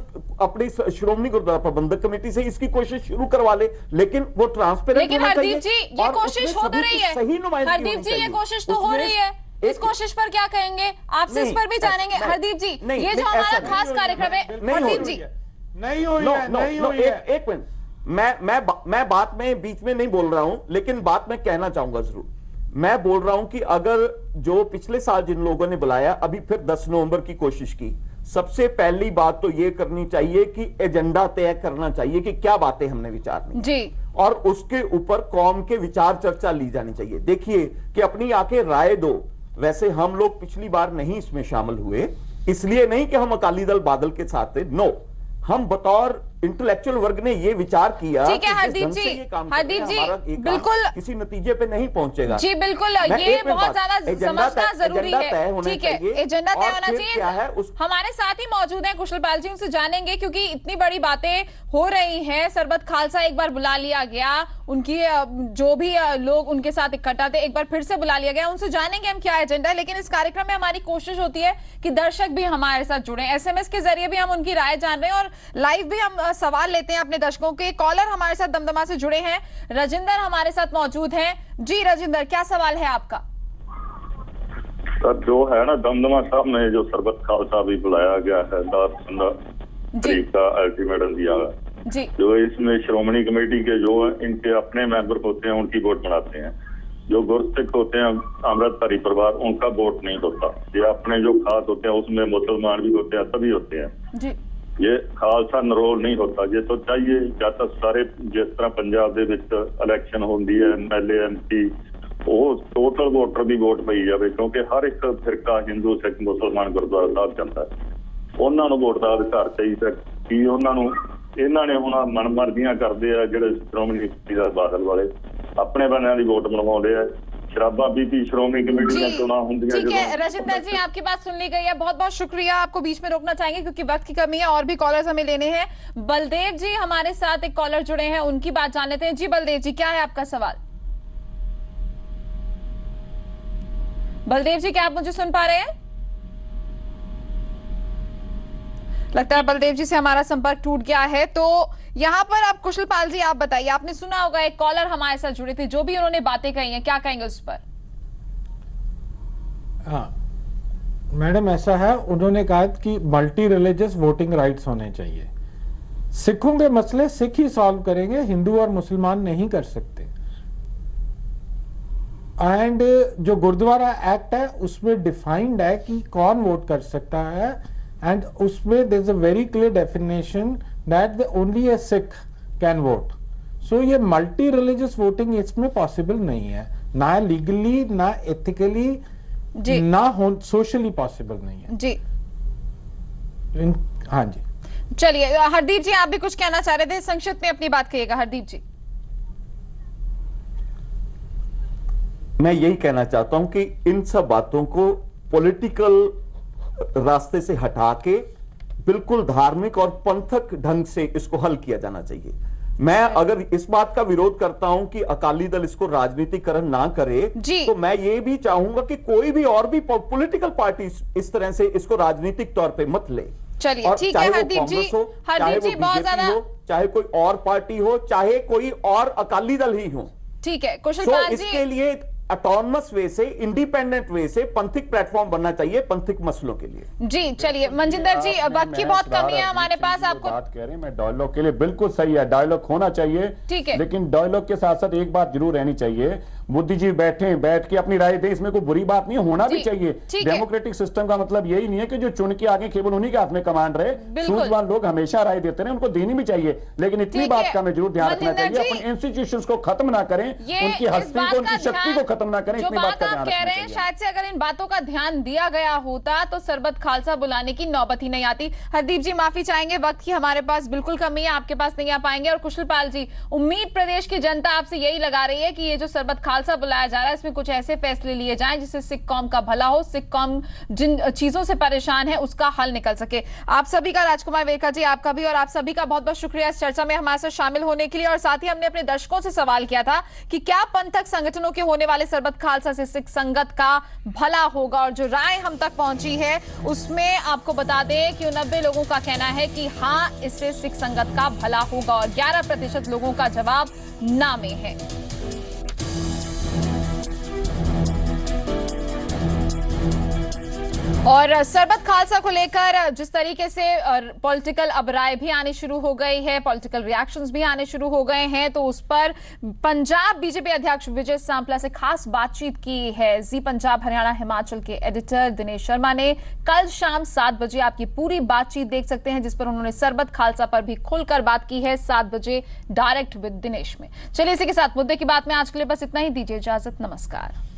F: अपनी श्रोमणी गुरुद्वारा प्रबंधक कमेटी से इसकी कोशिश शुरू करवा ले, लेकिन वो ट्रांसपेरेंट
A: लेकिन हरदीप जी ये कोशिश हो तो रही है। हरदीप जी ये कोशिश तो हो रही है, इस कोशिश पर क्या कहेंगे? आपसे इस पर भी जानेंगे। हरदीप जी ये जो हमारा खास कार्यक्रम है, हरदीप जी
H: नहीं हुई है।
F: एक मिनट, मैं बात में बीच में नहीं बोल रहा हूं, लेकिन बात मैं कहना चाहूंगा जरूर। मैं बोल रहा हूं कि अगर जो पिछले साल जिन लोगों ने बुलाया, अभी फिर 10 नवंबर की कोशिश की, सबसे पहली बात तो यह करनी चाहिए कि एजेंडा तय करना चाहिए कि क्या बातें हमने विचारनी
A: जी,
F: और उसके ऊपर कौम के विचार चर्चा ली जानी चाहिए। देखिए कि अपनी आके राय दो। वैसे हम लोग पिछली बार नहीं इसमें शामिल हुए, इसलिए नहीं कि हम अकाली दल बादल के साथ थे, नो, हम बतौर इंटेलेक्चुअल वर्ग ने ये विचार किया।
A: ठीक है हरदीप जी, हरदीप जी बिल्कुल
F: किसी नतीजे पे नहीं पहुंचेगा।
A: जी बिल्कुल, ये बहुत ज्यादा समझना जरूरी है। ठीक है, एजेंडा तय होना चाहिए। हमारे साथ ही मौजूद हैं कुशलपाल जी, उनसे जानेंगे क्योंकि इतनी बड़ी बातें हो रही हैं। सरबत खालसा एक बार बुला लिया गया, उनकी जो भी लोग उनके साथ इकट्ठा थे एक बार फिर से बुला लिया गया, उनसे जानेंगे हम क्या एजेंडा है। लेकिन इस कार्यक्रम में हमारी कोशिश होती है कि दर्शक भी हमारे साथ जुड़े, SMS के जरिए भी हम उनकी राय जान रहे हैं और लाइव भी हम सवाल लेते हैं अपने दर्शकों के। कॉलर हमारे साथ दमदमा से जुड़े हैं, राजिंदर हमारे साथ मौजूद हैं। जी राजिंदर, क्या सवाल है आपका?
K: सर जो है ना, दमदमा साहब ने जो सरबत खालसा भी बुलाया गया है, 10 तारीख का अल्टीमेटम दिया है
A: जी,
K: जो इसमें श्रोमणी कमेटी के जो इनके अपने मेंबर होते हैं उनकी वोट बनाते हैं, जो गुरसिख होते हैं अमृतधारी परिवार, उनका वोट नहीं होता। ये अपने जो खास होते हैं उसमें मुसलमान भी होते हैं, सभी होते हैं
A: जी।
K: ये खालसा नरोल नहीं होता। ये तो चाहिए या तो सारे जिस तरह पंजाब ਦੇ ਵਿੱਚ ਇਲੈਕਸ਼ਨ ਹੁੰਦੀ ਹੈ MLA MP ਉਹ ਟੋਟਲ ਵੋਟਰ ਦੀ ਵੋਟ ਪਈ ਜਾਵੇ, ਕਿਉਂਕਿ ਹਰ ਇੱਕ ਫਿਰਕਾ ਹਿੰਦੂ ਸਿੱਖ ਮੁਸਲਮਾਨ ਗੁਰਦੁਆਰਾ ਸਾਹਿਬ ਜਾਂਦਾ ਹੈ, ਉਹਨਾਂ ਨੂੰ ਵੋਟ ਦਾ ਅਧਿਕਾਰ ਚਾਹੀਦਾ। ਕੀ ਉਹਨਾਂ ਨੂੰ ਇਹਨਾਂ ਨੇ ਹੁਣ ਮਨਮਰਜ਼ੀਆਂ ਕਰਦੇ ਆ ਜਿਹੜੇ ਸ਼੍ਰੋਮਣੀ ਅਕਾਲੀ ਦਲ ਬਾਦਲ ਵਾਲੇ ਆਪਣੇ ਬੰਦਿਆਂ ਦੀ ਵੋਟ ਬਣਵਾਉਂਦੇ ਆ। शराबा बीपी श्रोमणी कमेटी में चुनाव होंगे।
A: ठीक है राजिंदर जी, आपकी बात सुन ली गई है, बहुत बहुत शुक्रिया। आपको बीच में रोकना चाहेंगे क्योंकि वक्त की कमी है, और भी कॉलर्स हमें लेने हैं। बलदेव जी हमारे साथ एक कॉलर जुड़े हैं, उनकी बात जान लेते हैं। जी बलदेव जी, क्या है आपका सवाल? बलदेव जी, क्या आप मुझे सुन पा रहे हैं? लगता है बलदेव जी से हमारा संपर्क टूट गया है। तो यहाँ पर आप कुशल पाल जी, आप बताइए, आपने सुना होगा एक कॉलर हमारे साथ जुड़े थे, जो भी उन्होंने बातें कही हैं, क्या कहेंगे उस पर?
H: हाँ मैडम, ऐसा है, उन्होंने कहा कि मल्टी रिलीजियस वोटिंग राइट्स होने चाहिए। सिखों के मसले सिख ही सॉल्व करेंगे, हिंदू और मुसलमान नहीं कर सकते। एंड जो गुरुद्वारा एक्ट है उसमें डिफाइंड है कि कौन वोट कर सकता है, एंड उसमें there is a very clear definition that only a Sikh can vote. So ये मल्टी रिलीजियस वोटिंग इसमें पॉसिबल नहीं है, ना लीगली ना एथिकली ना सोशली पॉसिबल नहीं है
A: जी।
H: हाँ जी,
A: चलिए हरदीप जी, आप भी कुछ कहना चाह रहे थे, संक्षिप्त में अपनी बात कहिएगा हरदीप जी।
J: मैं यही कहना चाहता हूं कि इन सब बातों को पॉलिटिकल रास्ते से हटा के बिल्कुल धार्मिक और पंथक ढंग से इसको हल किया जाना चाहिए। मैं अगर इस बात का विरोध करता हूं कि अकाली दल इसको राजनीतिकरण ना करे, तो मैं ये भी चाहूंगा कि कोई भी और भी पॉलिटिकल पार्टी इस तरह से इसको राजनीतिक तौर पे मत ले।
A: चलिए ठीक है हरदीप जी,
J: हरदीप जी बहुत ज्यादा, चाहे कोई और पार्टी हो, चाहे कोई और अकाली दल ही हो,
A: ठीक है कुशल पाल जी,
J: इसके लिए ऑटोनमस वे से, इंडिपेंडेंट वे से पंथिक प्लेटफॉर्म बनना चाहिए पंथिक मसलों के लिए।
A: जी चलिए मनजिंदर जी, वक्त की बहुत कमी है हमारे पास, आपको
I: बात कह रहे हैं, मैं डायलॉग के लिए बिल्कुल सही है, डायलॉग होना चाहिए,
A: ठीक है,
I: लेकिन डायलॉग के साथ साथ एक बात जरूर रहनी चाहिए, बुद्धिजीवी बैठ के अपनी राय दें, इसमें कोई बुरी बात नहीं, होना भी चाहिए। डेमोक्रेटिक सिस्टम का मतलब यही नहीं है कि जो चुन के आगे केवल उन्हीं के हाथ में कमांड रहे। सूझवान लोग हमेशा राय देते रहे, उनको देनी भी चाहिए, लेकिन इतनी बात का हमें जरूर ध्यान रखना चाहिए, अपने इंस्टीट्यूशंस को खत्म ना करें, उनकी हस्ती को, उनकी शक्ति को खत्म ना करें, इतनी बात का ध्यान रखना चाहिए।
A: शायद से अगर इन बातों का ध्यान दिया गया होता तो सरबत खालसा बुलाने की नौबत ही नहीं आती। हरदीप जी माफी चाहेंगे, वक्त की हमारे पास बिल्कुल कमी है, आपके पास नहीं आ पाएंगे। और कुशल पाल जी, उम्मीद प्रदेश की जनता आपसे यही लगा रही है कि ये जो सरबत खालसा बुलाया जा रहा है इसमें कुछ ऐसे फैसले लिए जाएं जिससे सिख कौम का भला हो, सिख कौम जिन चीजों से परेशान है उसका हल निकल सके। आप सभी का, राजकुमार वेरका जी आपका भी, और आप सभी का बहुत बहुत शुक्रिया इस चर्चा में हमारे साथ शामिल होने के लिए। और साथ ही हमने अपने दर्शकों से सवाल किया था कि क्या पंथक संगठनों के होने वाले सरबत खालसा से सिख संगत का भला होगा, और जो राय हम तक पहुंची है उसमें आपको बता दें कि 90 लोगों का कहना है कि हां इससे सिख संगत का भला होगा, और 11% लोगों का जवाब ना में है। और सरबत खालसा को लेकर जिस तरीके से पॉलिटिकल अब राय भी आनी शुरू हो गई है, पॉलिटिकल रिएक्शंस भी आने शुरू हो गए हैं, तो उस पर पंजाब बीजेपी अध्यक्ष विजय सांपला से खास बातचीत की है जी पंजाब हरियाणा हिमाचल के एडिटर दिनेश शर्मा ने। कल शाम 7 बजे आपकी पूरी बातचीत देख सकते हैं, जिस पर उन्होंने सरबत खालसा पर भी खुलकर बात की है, 7 बजे डायरेक्ट विद दिनेश में। चलिए इसी के साथ मुद्दे की बात में आज के लिए बस इतना ही, दीजिए इजाजत, नमस्कार।